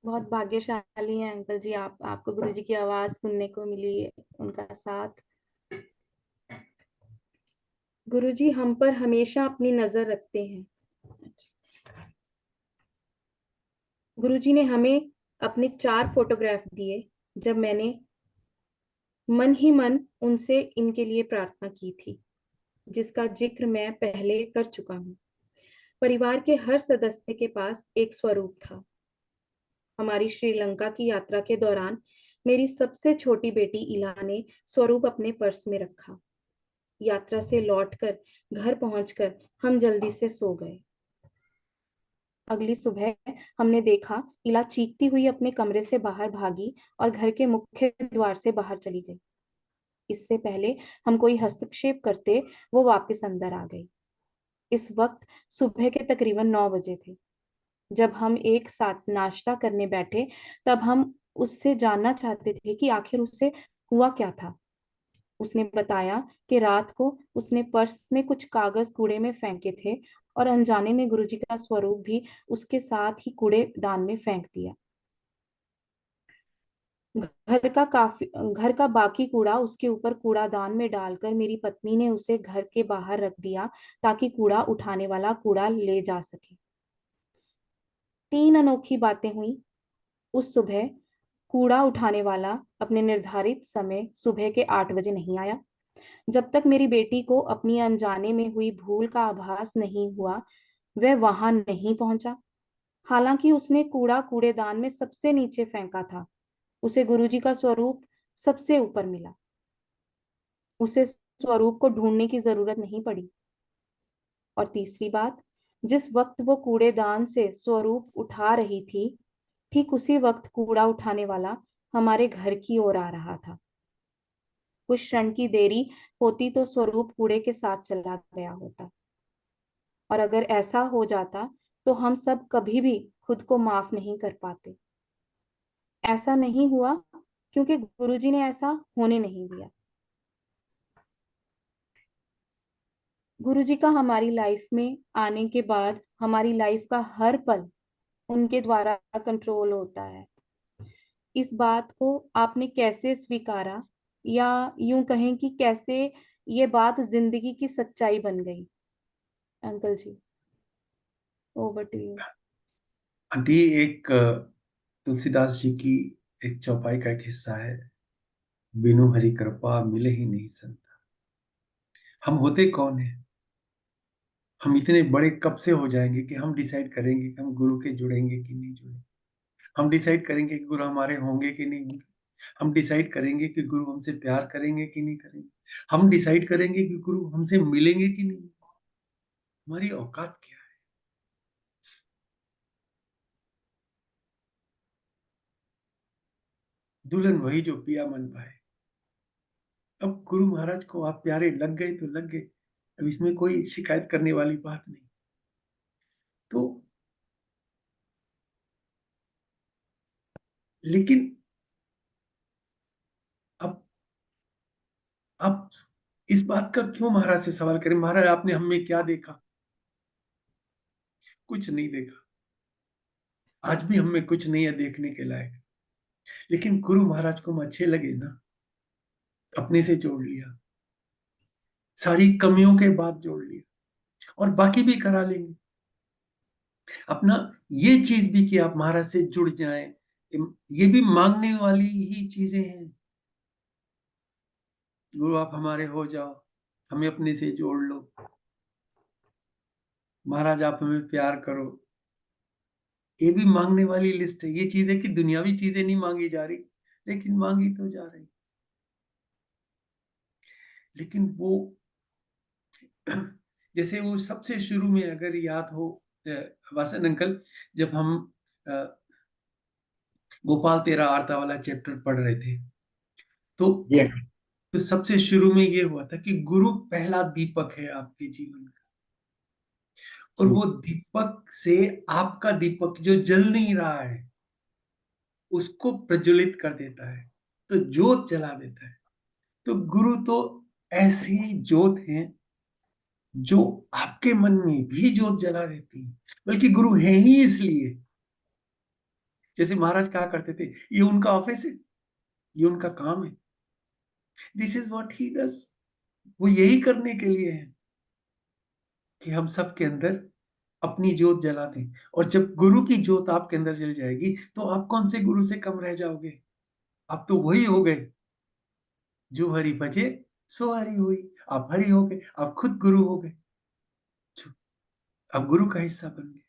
बहुत भाग्यशाली हैं अंकल जी आप, आपको गुरुजी की आवाज सुनने को मिली, उनका साथ। गुरुजी हम पर हमेशा अपनी नजर रखते हैं। गुरुजी ने हमें अपने 4 फोटोग्राफ दिए जब मैंने मन ही मन उनसे इनके लिए प्रार्थना की थी, जिसका जिक्र मैं पहले कर चुका हूँ। परिवार के हर सदस्य के पास एक स्वरूप था। हमारी श्रीलंका की यात्रा के दौरान मेरी सबसे छोटी बेटी इला ने स्वरूप अपने पर्स में रखा। यात्रा से लौटकर घर पहुंचकर हम जल्दी से सो गए। अगली सुबह हमने देखा इला चीखती हुई अपने कमरे से बाहर भागी और घर के मुख्य द्वार से बाहर चली गई। इससे पहले हम कोई हस्तक्षेप करते वो वापस अंदर आ गई। इस वक्त सुबह के तकरीबन 9 बजे थे। जब हम एक साथ नाश्ता करने बैठे तब हम उससे जानना चाहते थे कि आखिर उससे हुआ क्या था। उसने बताया कि रात को उसने पर्स में कुछ कागज कूड़े में फेंके थे और अनजाने में गुरुजी का स्वरूप भी उसके साथ ही कूड़ेदान में फेंक दिया। घर का बाकी कूड़ा उसके ऊपर कूड़ादान में डालकर मेरी पत्नी ने उसे घर के बाहर रख दिया ताकि कूड़ा उठाने वाला कूड़ा ले जा सके। 3 अनोखी बातें हुई। उस सुबह कूड़ा उठाने वाला अपने निर्धारित समय सुबह के 8 बजे नहीं आया। जब तक मेरी बेटी को अपनी अनजाने में हुई भूल का आभास नहीं हुआ, वह वहां नहीं पहुंचा। हालांकि उसने कूड़ा कूड़ेदान में सबसे नीचे फेंका था। उसे गुरुजी का स्वरूप सबसे ऊपर मिला। उसे स्वरूप को ढूंढने की जरूरत नहीं पड़ी। और तीसरी बात, जिस वक्त वो कूड़ेदान से स्वरूप उठा रही थी, ठीक उसी वक्त कूड़ा उठाने वाला हमारे घर की ओर आ रहा था। कुछ क्षण की देरी होती तो स्वरूप कूड़े के साथ चला गया होता। और अगर ऐसा हो जाता तो हम सब कभी भी खुद को माफ नहीं कर पाते। ऐसा नहीं हुआ क्योंकि गुरुजी ने ऐसा होने नहीं दिया। गुरुजी का हमारी लाइफ में आने के बाद हमारी लाइफ का हर पल उनके द्वारा कंट्रोल होता है। इस बात को आपने कैसे स्वीकारा, या यूं कहें कि कैसे ये बात जिंदगी की सच्चाई बन गई? अंकल जी, ओवर टू यू। आंटी, एक तुलसीदास जी की एक चौपाई का एक हिस्सा है, बिनु हरि कृपा मिले ही नहीं संत। हम होते कौन है? हम इतने बड़े कब से हो जाएंगे कि हम डिसाइड करेंगे कि हम गुरु के जुड़ेंगे कि नहीं जुड़ेंगे? हम डिसाइड करेंगे कि गुरु हमारे होंगे कि नहीं होंगे? हम डिसाइड करेंगे कि गुरु हमसे प्यार करेंगे कि नहीं करेंगे? हम डिसाइड करेंगे कि गुरु हमसे मिलेंगे कि नहीं? हमारी औकात क्या है? दुल्हन वही जो पिया मन भाए। अब गुरु महाराज को आप प्यारे लग गए तो लग गए, अब इसमें कोई शिकायत करने वाली बात नहीं। तो लेकिन अब आप इस बात का क्यों महाराज से सवाल करें? महाराज, आपने हम में क्या देखा? कुछ नहीं देखा, आज भी हम में कुछ नहीं है देखने के लायक। लेकिन गुरु महाराज को हम अच्छे लगे ना, अपने से जोड़ लिया, सारी कमियों के बाद जोड़ लिया, और बाकी भी करा लेंगे। अपना ये चीज भी कि आप महाराज से जुड़ जाएं, ये भी मांगने वाली ही चीजें हैं। गुरु आप हमारे हो जाओ, हमें अपने से जोड़ लो, महाराज आप हमें प्यार करो, ये भी मांगने वाली लिस्ट है। ये चीजें कि दुनियावी चीजें नहीं मांगी जा रही, लेकिन मांगी तो जा रही। लेकिन वो जैसे वो सबसे शुरू में अगर याद हो वासन अंकल, जब हम गोपाल तेरा आरता वाला चैप्टर पढ़ रहे थे, तो जी अंकल। तो सबसे शुरू में ये हुआ था कि गुरु पहला दीपक है आपके जीवन का, और वो दीपक से आपका दीपक जो जल नहीं रहा है उसको प्रज्वलित कर देता है, तो ज्योत जला देता है। तो गुरु तो ऐसी ज्योत है जो आपके मन में भी ज्योत जला देती है। बल्कि गुरु है ही इसलिए, जैसे महाराज कहा करते थे, ये उनका ऑफिस है, ये उनका काम है, this is what he does. वो यही करने के लिए है कि हम सबके अंदर अपनी ज्योत जला दें। और जब गुरु की ज्योत आपके अंदर जल जाएगी तो आप कौन से गुरु से कम रह जाओगे? आप तो वही हो गए जो हरि भजे सो हरि हुई। आप हरि हो गए, आप खुद गुरु हो गए, आप गुरु का हिस्सा बन गए।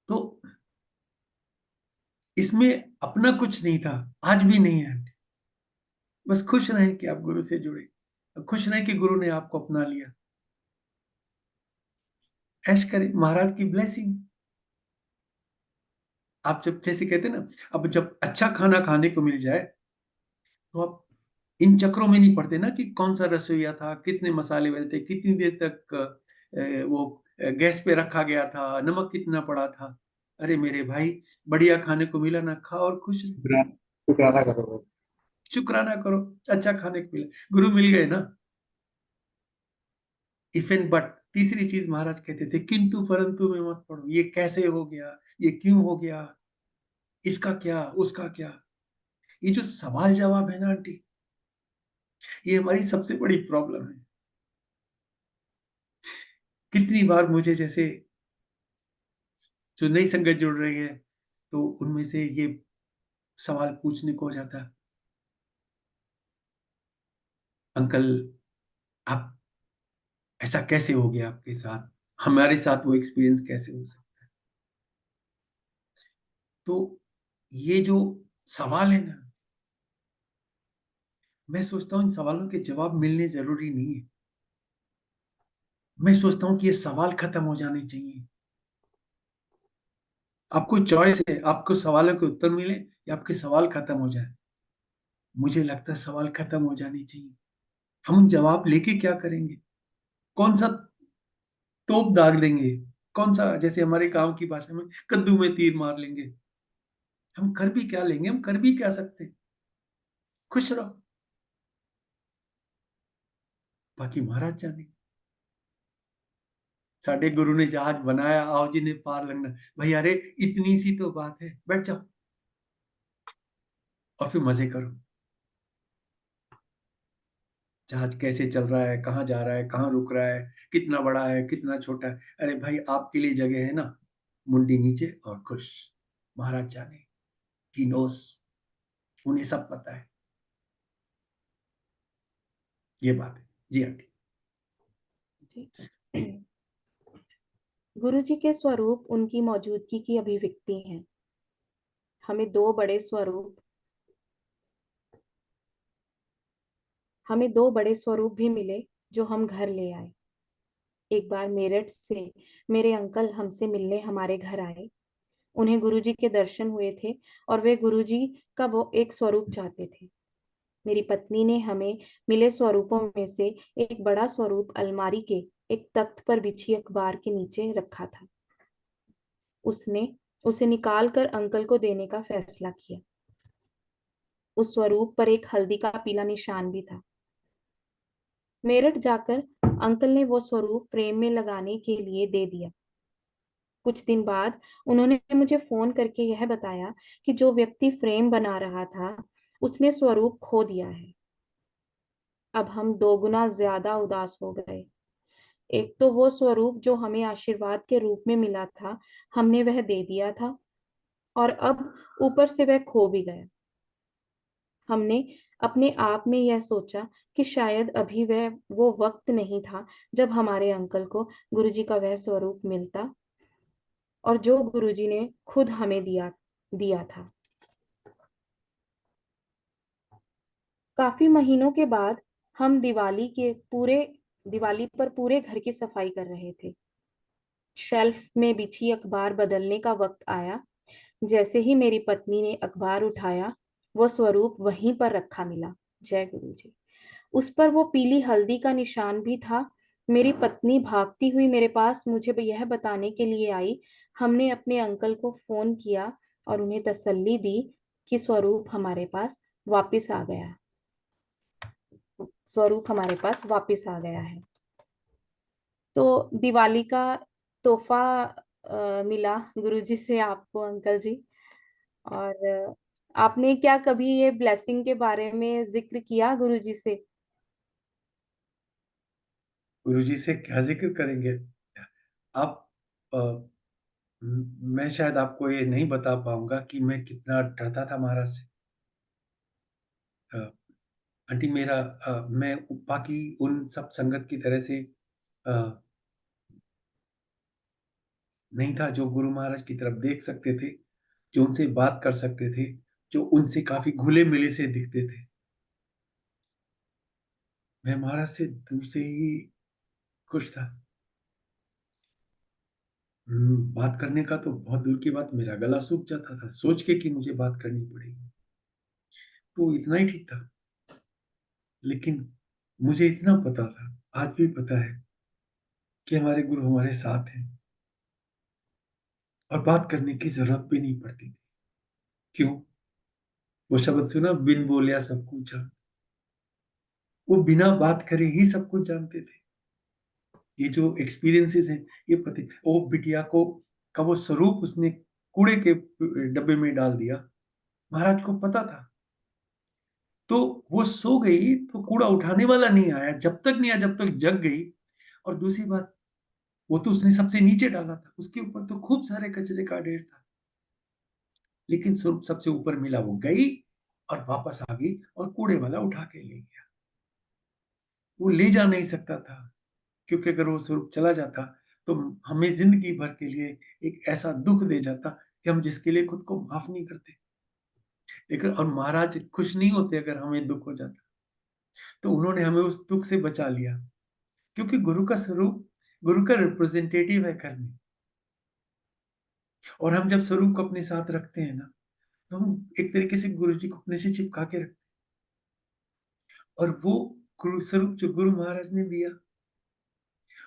तो इसमें अपना कुछ नहीं था, आज भी नहीं है। बस खुश रहें कि आप गुरु से जुड़े, खुश रहें कि गुरु ने आपको अपना लिया। ऐश करें, महाराज की ब्लेसिंग। आप जब जैसे कहते हैं ना, अब जब अच्छा खाना खाने को मिल जाए तो आप इन चक्रों में नहीं पड़ते ना कि कौन सा रसोईया था, कितने मसाले बने थे, कितनी देर तक वो गैस पे रखा गया था, नमक कितना पड़ा था। अरे मेरे भाई, बढ़िया खाने को मिला ना, खाओ और खुश रहो, शुक्राना करो। शुक्राना करो, अच्छा खाने को मिला, गुरु मिल गए ना। इफ एंड बट, तीसरी चीज महाराज कहते थे, किंतु परंतु में मत पड़ो। ये कैसे हो गया, ये क्यों हो गया, इसका क्या, उसका क्या, ये जो सवाल जवाब है ना आंटी, ये हमारी सबसे बड़ी प्रॉब्लम है। कितनी बार मुझे जैसे जो नई संगत जुड़ रही है तो उनमें से ये सवाल पूछने को हो जाता, अंकल आप ऐसा कैसे हो गया आपके साथ, हमारे साथ वो एक्सपीरियंस कैसे हो सकता है? तो ये जो सवाल है ना, मैं सोचता हूँ इन सवालों के जवाब मिलने जरूरी नहीं है। मैं सोचता हूँ कि ये सवाल खत्म हो जाने चाहिए। आपको चॉइस है, आपको सवालों के उत्तर मिले या आपके सवाल खत्म हो जाए। मुझे लगता है सवाल खत्म हो जाने चाहिए। हम उन जवाब लेके क्या करेंगे? कौन सा तोप दाग देंगे? कौन सा, जैसे हमारे गांव की भाषा में, कद्दू में तीर मार लेंगे? हम कर भी क्या लेंगे? हम कर भी क्या सकते? खुश रहो, बाकी महाराज जाने। साडे गुरु ने जहाज बनाया, आओ जी ने पार लगना। भाई अरे इतनी सी तो बात है, बैठ जाओ और फिर मजे करो। जहाज कैसे चल रहा है, कहाँ जा रहा है, कहाँ रुक रहा है, कितना बड़ा है, कितना छोटा है, अरे भाई आपके लिए जगह है ना, मुंडी नीचे और खुश। महाराज जाने की नोस, उन्हें सब पता है। ये बात है जी आंटी। जी। गुरु जी के स्वरूप उनकी मौजूदगी की अभिव्यक्ति हैं। हमें दो बड़े स्वरूप हमें दो बड़े स्वरूप भी मिले जो हम घर ले आए। एक बार मेरठ से मेरे अंकल हमसे मिलने हमारे घर आए। उन्हें गुरुजी के दर्शन हुए थे और वे गुरुजी का वो एक स्वरूप चाहते थे। मेरी पत्नी ने हमें मिले स्वरूपों में से एक बड़ा स्वरूप अलमारी के एक तख्त पर बिछी अखबार के नीचे रखा था। उसने उसे निकाल कर अंकल को देने का फैसला किया। उस स्वरूप पर एक हल्दी का पीला निशान भी था। मेरठ जाकर अंकल ने वो स्वरूप फ्रेम में लगाने के लिए दे दिया। कुछ दिन बाद उन्होंने मुझे फोन करके यह बताया कि जो व्यक्ति फ्रेम बना रहा था उसने स्वरूप खो दिया है। अब हम दोगुना ज्यादा उदास हो गए। एक तो वो स्वरूप जो हमें आशीर्वाद के रूप में मिला था, हमने वह दे दिया था, और अब ऊपर से वह खो भी गया। हमने अपने आप में यह सोचा कि शायद अभी वह वो वक्त नहीं था जब हमारे अंकल को गुरुजी का वह स्वरूप मिलता, और जो गुरुजी ने खुद हमें दिया दिया था। काफी महीनों के बाद हम दिवाली पर पूरे घर की सफाई कर रहे थे। शेल्फ में बिछी अखबार बदलने का वक्त आया। जैसे ही मेरी पत्नी ने अखबार उठाया, वो स्वरूप वहीं पर रखा मिला। जय गुरु जी। उस पर वो पीली हल्दी का निशान भी था। मेरी पत्नी भागती हुई मेरे पास मुझे यह बताने के लिए आई। हमने अपने अंकल को फोन किया और उन्हें तसल्ली दी कि स्वरूप हमारे पास वापस आ गया है। तो दिवाली का तोहफा मिला गुरुजी से आपको अंकल जी। और आपने क्या कभी ये ब्लेसिंग के बारे में जिक्र किया गुरुजी से? गुरुजी से क्या जिक्र करेंगे आप? अ, मैं शायद आपको ये नहीं बता पाऊंगा कि मैं कितना डरता था महाराज से। अ, आंटी मैं बाकी उन सब संगत की तरह से अ, नहीं था जो गुरु महाराज की तरफ देख सकते थे, जो उनसे बात कर सकते थे, जो उनसे काफी घुले मिले से दिखते थे। मैं महाराज से दूर से ही खुश था। बात करने का तो बहुत दूर की बात, मेरा गला सूख जाता था सोच के कि मुझे बात करनी पड़ेगी। तो इतना ही ठीक था। लेकिन मुझे इतना पता था, आज भी पता है, कि हमारे गुरु हमारे साथ हैं और बात करने की जरूरत भी नहीं पड़ती थी। क्यों? वो शब्द सुना, बिन बोलिया सब कुछ जान। वो बिना बात करे ही सब कुछ जानते थे। ये जो एक्सपीरियंसेस हैं, ये पते, वो बिटिया को का वो स्वरूप उसने कूड़े के डब्बे में डाल दिया, महाराज को पता था। तो वो सो गई तो कूड़ा उठाने वाला नहीं आया, जब तक नहीं आया जब तक जग गई। और दूसरी बात, वो तो उसने सबसे नीचे डाला था, उसके ऊपर तो खूब सारे कचरे का ढेर था। लेकिन स्वरूप सबसे ऊपर मिला, वो गई और वापस आ गई और कूड़े वाला उठा के ले गया। वो ले जा नहीं सकता था, क्योंकि अगर वो स्वरूप चला जाता तो हमें जिंदगी भर के लिए एक ऐसा दुख दे जाता कि हम जिसके लिए खुद को माफ नहीं करते। लेकिन और महाराज खुश नहीं होते अगर हमें दुख हो जाता, तो उन्होंने हमें उस दुख से बचा लिया। क्योंकि गुरु का स्वरूप, गुरु का रिप्रेजेंटेटिव है घर में। और हम जब स्वरूप को अपने साथ रखते हैं ना, तो हम एक तरीके से गुरु जी को अपने से चिपका के रखते हैं। और वो गुरु स्वरूप जो गुरु महाराज ने दिया,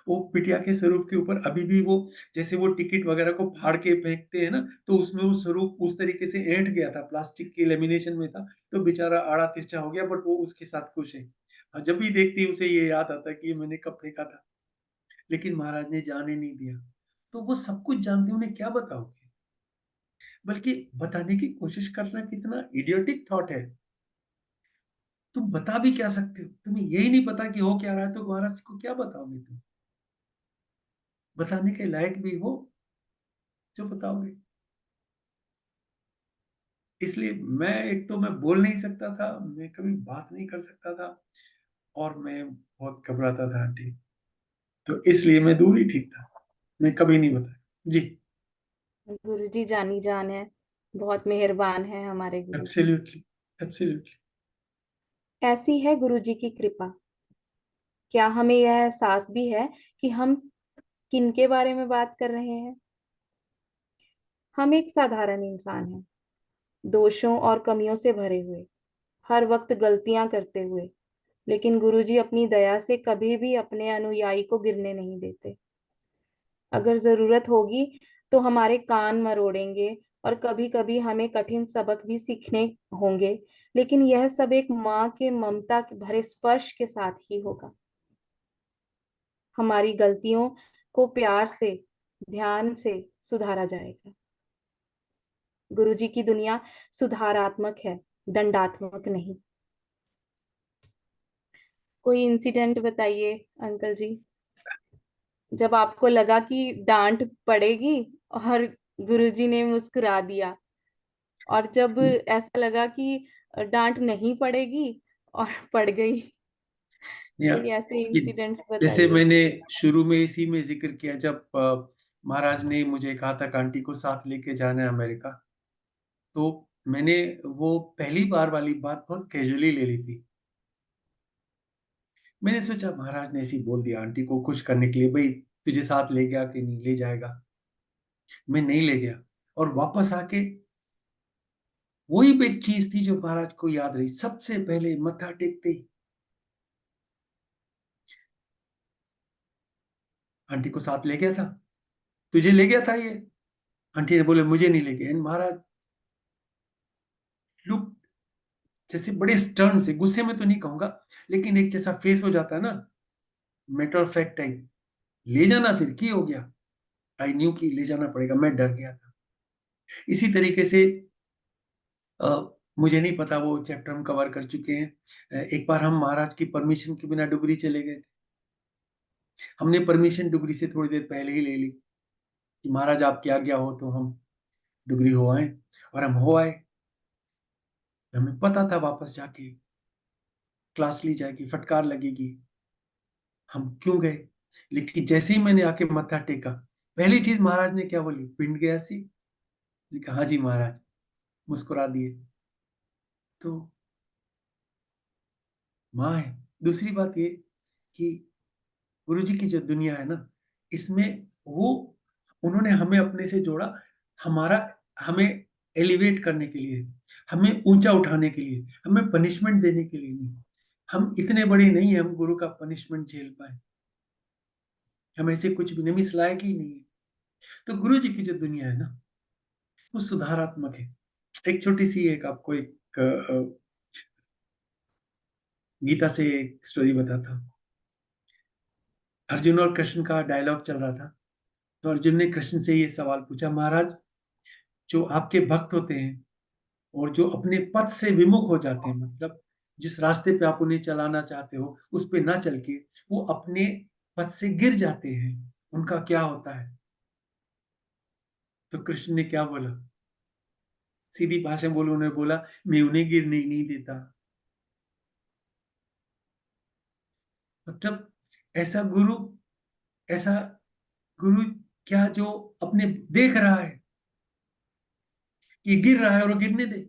वो बिटिया के स्वरूप के ऊपर अभी भी वो, जैसे वो टिकट वगैरह को फाड़ के फेंकते हैं ना, तो उसमें वो स्वरूप उस तरीके से ऐंठ गया था, प्लास्टिक के लेमिनेशन में था, तो बेचारा आड़ा तिरछा हो गया, बट वो उसके साथ खुश है। जब भी देखती है उसे ये याद आता है कि ये मैंने कब फेंका था, लेकिन महाराज ने जाने नहीं दिया। तो वो सब कुछ जानते हैं, उन्हें क्या बताओगे? बल्कि बताने की कोशिश करना कितना इडियोटिक थॉट है। तुम बता भी क्या सकते हो? तुम्हें यही नहीं पता कि हो क्या रहा है, तो महाराज को क्या बताओगे तुम? बताने के लायक भी हो जो बताओगे? इसलिए मैं बोल नहीं सकता था, मैं कभी बात नहीं कर सकता था, और मैं बहुत घबराता था आंटी। तो इसलिए मैं दूर ही ठीक था, मैं कभी नहीं बताया जी। गुरुजी जानी जान है, बहुत मेहरबान है हमारे गुरुजी। Absolutely, absolutely. ऐसी है गुरुजी की कृपा। क्या हमें यह एहसास भी है कि हम किनके बारे में बात कर रहे हैं? हम एक साधारण इंसान हैं, दोषों और कमियों से भरे हुए, हर वक्त गलतियां करते हुए। लेकिन गुरुजी अपनी दया से कभी भी अपने अनुयायी को गिरने नहीं देते। अगर जरूरत होगी तो हमारे कान मरोड़ेंगे, और कभी कभी हमें कठिन सबक भी सीखने होंगे, लेकिन यह सब एक माँ के ममता के भरे स्पर्श के साथ ही होगा। हमारी गलतियों को प्यार से, ध्यान से सुधारा जाएगा। गुरुजी की दुनिया सुधारात्मक है, दंडात्मक नहीं। कोई इंसिडेंट बताइए अंकल जी, जब आपको लगा कि डांट पड़ेगी और गुरुजी ने मुस्कुरा दिया, और जब ऐसा लगा कि डांट नहीं पड़ेगी और पड़ गई। या कोई ऐसे ये इंसिडेंट्स जैसे बताइए। मैंने शुरू में इसी में जिक्र किया, जब महाराज ने मुझे कहा था कि आंटी को साथ लेके जाना है अमेरिका, तो मैंने वो पहली बार वाली बात बहुत कैजुअली ले ली थी। मैंने सोचा महाराज ने ऐसे ही बोल दिया आंटी को खुश करने के लिए, भाई तुझे साथ ले गया कि नहीं ले जाएगा। मैं नहीं ले गया, और वापस आके वही एक चीज थी जो महाराज को याद रही। सबसे पहले मत्था टेकते ही आंटी को साथ ले गया था, तुझे ले गया था ये? आंटी ने बोले मुझे नहीं ले गया। एंड महाराज लुक, जैसे बड़े स्टर्न से, गुस्से में तो नहीं कहूंगा, लेकिन एक जैसा फेस हो जाता है ना, मैटर ऑफ फैक्ट टाइप, ले जाना फिर की हो गया। आई न्यू कि ले जाना पड़ेगा, मैं डर गया था। इसी तरीके से अ, मुझे नहीं पता वो चैप्टर हम कवर कर चुके हैं। एक बार हम महाराज की परमिशन के बिना डुगरी चले गए थे। हमने परमिशन डुगरी से थोड़ी देर पहले ही ले ली कि महाराज आपकी आज्ञा हो तो हम डुगरी हो आए, और हम हो आए। हमें पता था वापस जाके क्लास ली जाएगी, फटकार लगेगी, हम क्यों गए। लेकिन जैसे ही मैंने आके मत्था टेका, पहली चीज महाराज ने क्या बोली, पिंड गया सी। मैंने कहा हाँ जी महाराज, मुस्कुरा दिए। तो माँ है। दूसरी बात ये कि गुरुजी की जो दुनिया है ना, इसमें वो, उन्होंने हमें अपने से जोड़ा, हमारा, हमें एलिवेट करने के लिए, हमें ऊंचा उठाने के लिए, हमें पनिशमेंट देने के लिए नहीं। हम इतने बड़े नहीं है हम गुरु का पनिशमेंट झेल पाए, हम ऐसे कुछ भी नहीं, हम इस लायक ही नहीं है। तो गुरु जी की जो दुनिया है ना, वो सुधारात्मक है। एक छोटी सी, एक आपको एक गीता से एक स्टोरी बताता हूँ। अर्जुन और कृष्ण का डायलॉग चल रहा था, तो अर्जुन ने कृष्ण से ये सवाल पूछा, महाराज जो आपके भक्त होते हैं और जो अपने पथ से विमुख हो जाते हैं, मतलब जिस रास्ते पे आप उन्हें चलाना चाहते हो उस पे ना चल के वो अपने पथ से गिर जाते हैं, उनका क्या होता है? तो कृष्ण ने क्या बोला, सीधी भाषा में बोलो, उन्होंने बोला मैं उन्हें गिरने ही नहीं देता। मतलब ऐसा गुरु, ऐसा गुरु क्या जो अपने देख रहा है कि गिर रहा है और वो गिरने दे।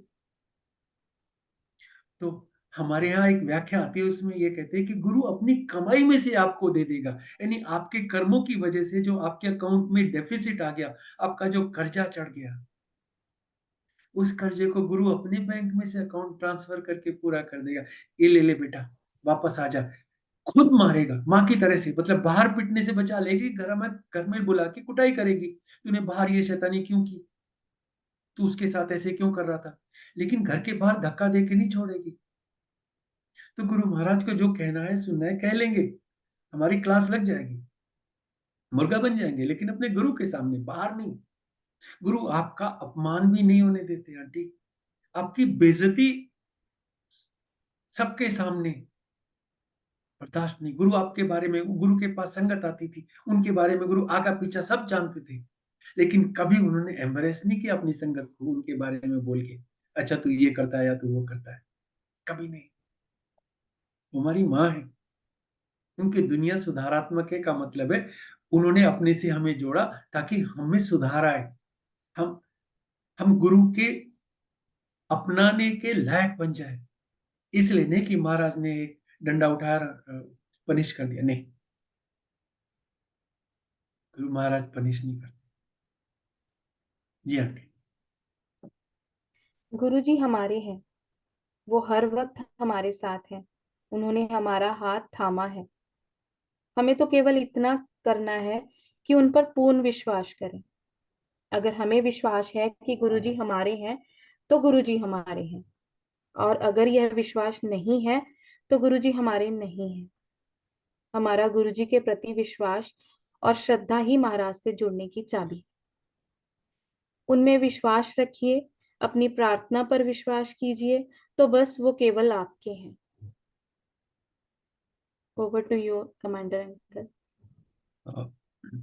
तो हमारे यहाँ एक व्याख्या आती है, उसमें ये कहते हैं कि गुरु अपनी कमाई में से आपको दे देगा, यानी आपके कर्मों की वजह से जो आपके अकाउंट में डेफिसिट आ गया, आपका जो कर्जा चढ़ गया, उस कर्जे को गुरु अपने बैंक में से अकाउंट ट्रांसफर करके पूरा कर देगा। ये ले ले बेटा, वापस आ जा। खुद मारेगा माँ की तरह से, मतलब बाहर पिटने से बचा लेगी, घर में बुला के कुटाई करेगी, तूने बाहर ये शैतानी क्यों की, तू उसके साथ ऐसे क्यों कर रहा था, लेकिन घर के बाहर धक्का दे के नहीं छोड़ेगी। तो गुरु महाराज को जो कहना है सुनना है कह लेंगे, हमारी क्लास लग जाएगी, मुर्गा बन जाएंगे, लेकिन अपने गुरु के सामने, बाहर नहीं। गुरु आपका अपमान भी नहीं होने देते आंटी, आपकी बेइज्जती सबके सामने बर्दाश्त नहीं। गुरु आपके बारे में, गुरु के पास संगत आती थी, उनके बारे में गुरु आगा पीछा सब जानते थे, लेकिन कभी उन्होंने एम्बरेस नहीं किया अपनी संगत को उनके बारे में बोल के, अच्छा तू ये करता है या तू वो करता है, कभी नहीं। वो हमारी माँ है, क्योंकि दुनिया सुधारात्मक है का मतलब है उन्होंने अपने से हमें जोड़ा ताकि हमें सुधार आए, हम हम गुरु के अपनाने के लायक बन जाए। इसलिए नहीं कि महाराज ने एक डंडा उठाया पनिश कर दिया, नहीं, गुरु महाराज पनिश नहीं करते। जी आंटी। गुरुजी हमारे हैं, वो हर वक्त हमारे साथ हैं, उन्होंने हमारा हाथ थामा है। हमें तो केवल इतना करना है कि उन पर पूर्ण विश्वास करें। अगर हमें विश्वास है कि गुरुजी हमारे हैं, तो गुरुजी हमारे हैं, और अगर यह विश्वास नहीं है, तो गुरुजी हमारे नहीं हैं। हमारा गुरुजी के प्रति विश्वास और श्रद्धा ही महाराज से जुड़ने की चाबी है। उनमें विश्वास रखिए, अपनी प्रार्थना पर विश्वास कीजिए, तो बस वो केवल आपके हैं। Over to you commander uncle.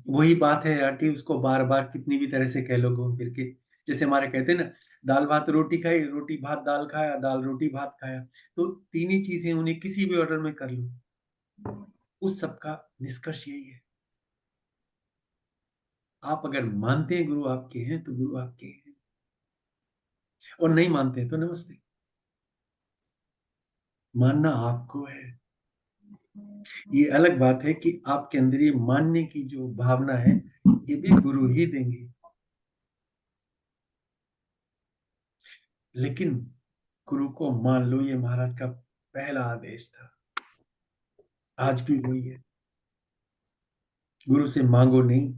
वही बात है आंटी, उसको बार बार कितनी भी तरह से कह लो घूम फिर के। जैसे हमारे कहते हैं ना, दाल भात रोटी खाई, रोटी भात दाल खाया, दाल रोटी भात खाया, तो तीन ही चीजें उन्हें किसी भी ऑर्डर में कर लो, उस सब का निष्कर्ष यही है। आप अगर मानते हैं गुरु आपके हैं तो गुरु आपके हैं, और नहीं मानते हैं तो नमस्ते। मानना आपको है। ये अलग बात है कि आपके अंदर ये मानने की जो भावना है, ये भी गुरु ही देंगे। लेकिन गुरु को मान लो, ये महाराज का पहला आदेश था, आज भी वही है। गुरु से मांगो नहीं,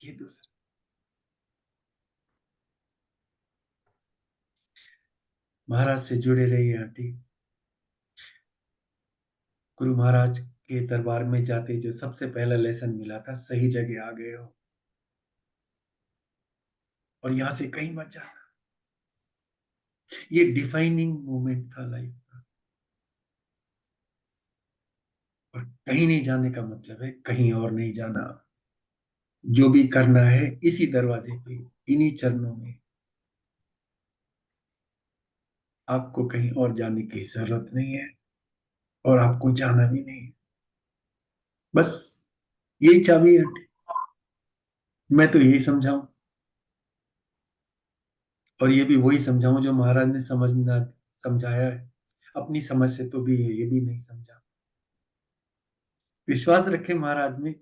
ये दूसरा। महाराज से जुड़े रहिए आंटी। गुरु महाराज के दरबार में जाते जो सबसे पहला लेसन मिला था, सही जगह आ गए हो, और यहां से कहीं मत जाना। ये डिफाइनिंग मोमेंट था लाइफ का। और कहीं नहीं जाने का मतलब है कहीं और नहीं जाना। जो भी करना है इसी दरवाजे पे, इन्हीं चरणों में। आपको कहीं और जाने की जरूरत नहीं है, और आपको जाना भी नहीं है। बस यही चाबी है आंटी। मैं तो यही समझाऊं, और ये भी वही समझाऊं जो महाराज ने समझना समझाया है। अपनी समझ से तो भी ये भी नहीं समझा। विश्वास रखें महाराज में,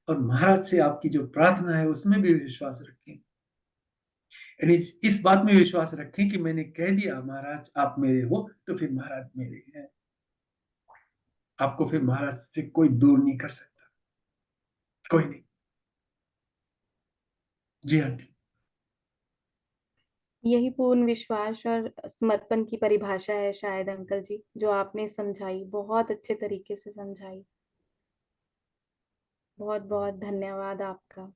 और महाराज से आपकी जो प्रार्थना है उसमें भी विश्वास रखें। यानी इस बात में विश्वास रखें कि मैंने कह दिया महाराज आप मेरे हो, तो फिर महाराज मेरे हैं। आपको फिर महाराज से कोई दूर नहीं कर सकता, कोई नहीं। जी आंटी। यही पूर्ण विश्वास और समर्पण की परिभाषा है शायद अंकल जी, जो आपने समझाई, बहुत अच्छे तरीके से समझाई। बहुत बहुत धन्यवाद आपका।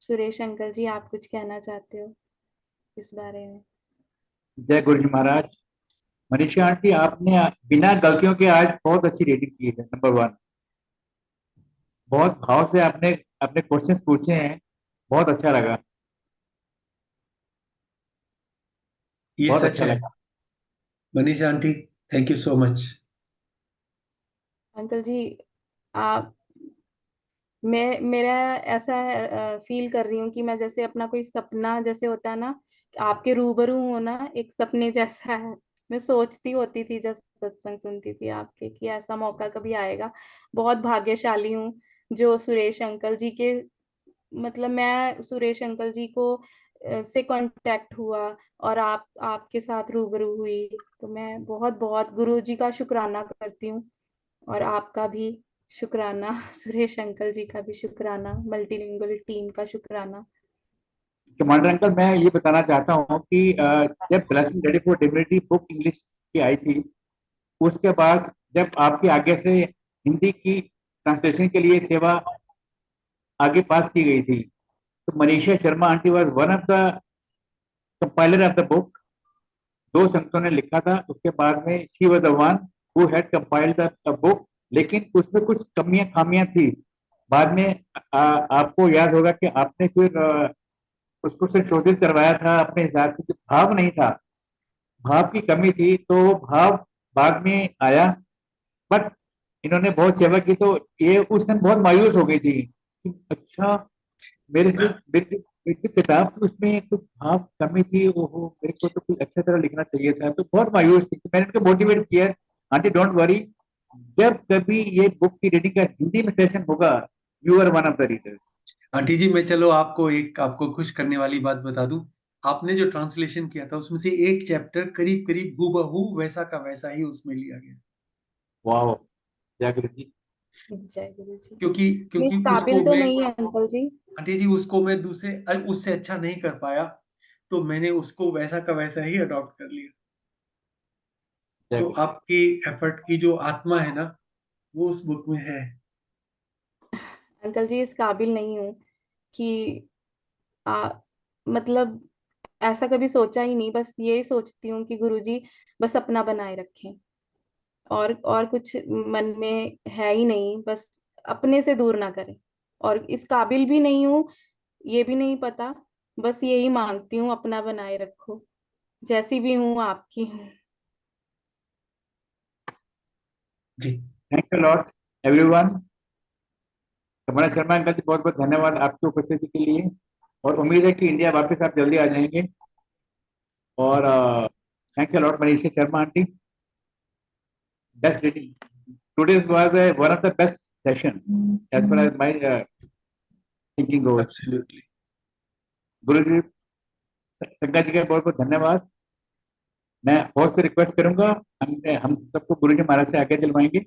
सुरेश अंकल जी, आप कुछ कहना चाहते हो इस बारे में? जय गुरु जी महाराज। मनीषा आंटी, आपने बिना गलतियों के आज बहुत अच्छी रेटिंग की है, नंबर वन। बहुत भाव से आपने अपने क्वेश्चंस पूछे हैं, बहुत अच्छा लगा, ये बहुत सच अच्छा है लगा। Manisha aunty, thank you so much. Uncle ji, आप मैं मेरा ऐसा फील कर रही हूँ कि मैं जैसे अपना कोई सपना जैसे होता है ना, आपके रूबरू होना एक सपने जैसा है। मैं सोचती होती थी जब सत्संग सुनती थी आपके कि ऐसा मौका कभी आएगा। बहुत भाग्यशाली हूँ जो सुरेश अंकल जी के, मतलब मैं सुरेश अंकल जी को से कांटेक्ट हुआ और आप आपके साथ रूबरू हुई। तो मैं बहुत बहुत गुरु जी का शुक्राना करती हूँ, और आपका भी शुक्राना, सुरेश अंकल जी का भी शुक्राना, मल्टीलिंगुअल टीम का शुक्राना। कमांडर अंकल, मैं ये बताना चाहता हूँ कि जब blessing ready for divinity book English की आई थी, उसके बाद जब आपकी आगे से हिंदी की ट्रांसलेशन के लिए सेवा आगे पास की गई थी, तो Manisha Sharma aunty was one of the compiler of the book. दो संतों ने लिखा था, उसके बाद में she was the one who had compiled the book. लेकिन उसमें कुछ कमियां खामियां थी। बाद में आपको याद होगा कि आपने फिर उसको संशोधित करवाया था अपने हिसाब से, कि भाव नहीं था, भाव की कमी थी, तो भाव बाद में आया। बट इन्होंने बहुत सेवा की, तो ये उस दिन बहुत मायूस हो गई थी कि अच्छा, मेरे से मेरी मेरी जो किताब थी उसमें कुछ भाव कमी थी, ओहो मेरे को तो कुछ अच्छा तरह लिखना चाहिए था, तो बहुत मायूस थी। तो मैंने उनको मोटिवेट किया, आंटी डोंट वरी, जब कभी ये बुक की रीडिंग का हिंदी में सेशन होगा, you are one of the readers. Aunty ji, मैं चलो आपको खुश करने वाली बात बता दूं। आपने जो ट्रांसलेशन किया था उसमें से एक चैप्टर करीब करीब हूबहू वैसा का वैसा ही उसमें लिया गया। वाह, जागृत जी। जय गुरु जी। क्योंकि मैं इस क्योंकि काबिल उसको तो मैं, नहीं है अंकल जी। आंटी जी, उसको मैं दूसरे उससे अच्छा नहीं कर पाया, तो मैंने उसको वैसा का वैसा ही अडॉप्ट कर लिया। तो आपकी एफर्ट की जो आत्मा है ना, वो उस बुक में है। अंकल जी, इस काबिल नहीं हूँ कि आ, मतलब ऐसा कभी सोचा ही नहीं। बस यही सोचती हूँ कि गुरुजी बस अपना बनाए रखें, और कुछ मन में है ही नहीं। बस अपने से दूर ना करें। और इस काबिल भी नहीं हूँ, ये भी नहीं पता। बस यही मांगती हूँ, अपना बनाए रखो। जैसी भी हूँ आपकी हूँ। जी। Thank you lot everyone. Kamala Sharma uncle ji, बहुत बहुत धन्यवाद आपकी उपस्थिति के लिए, और उम्मीद है कि इंडिया वापस आप जल्दी आ जाएंगे। और thanks a lot Manisha Sharma aunty, best reading today's was one of the best session as far as my thinking goes. Absolutely. गुरु जी, शंकर जी का बहुत बहुत धन्यवाद। मैं बहुत से रिक्वेस्ट करूंगा, हम सबको गुरु जी महाराज से आगे दिलवाएंगे।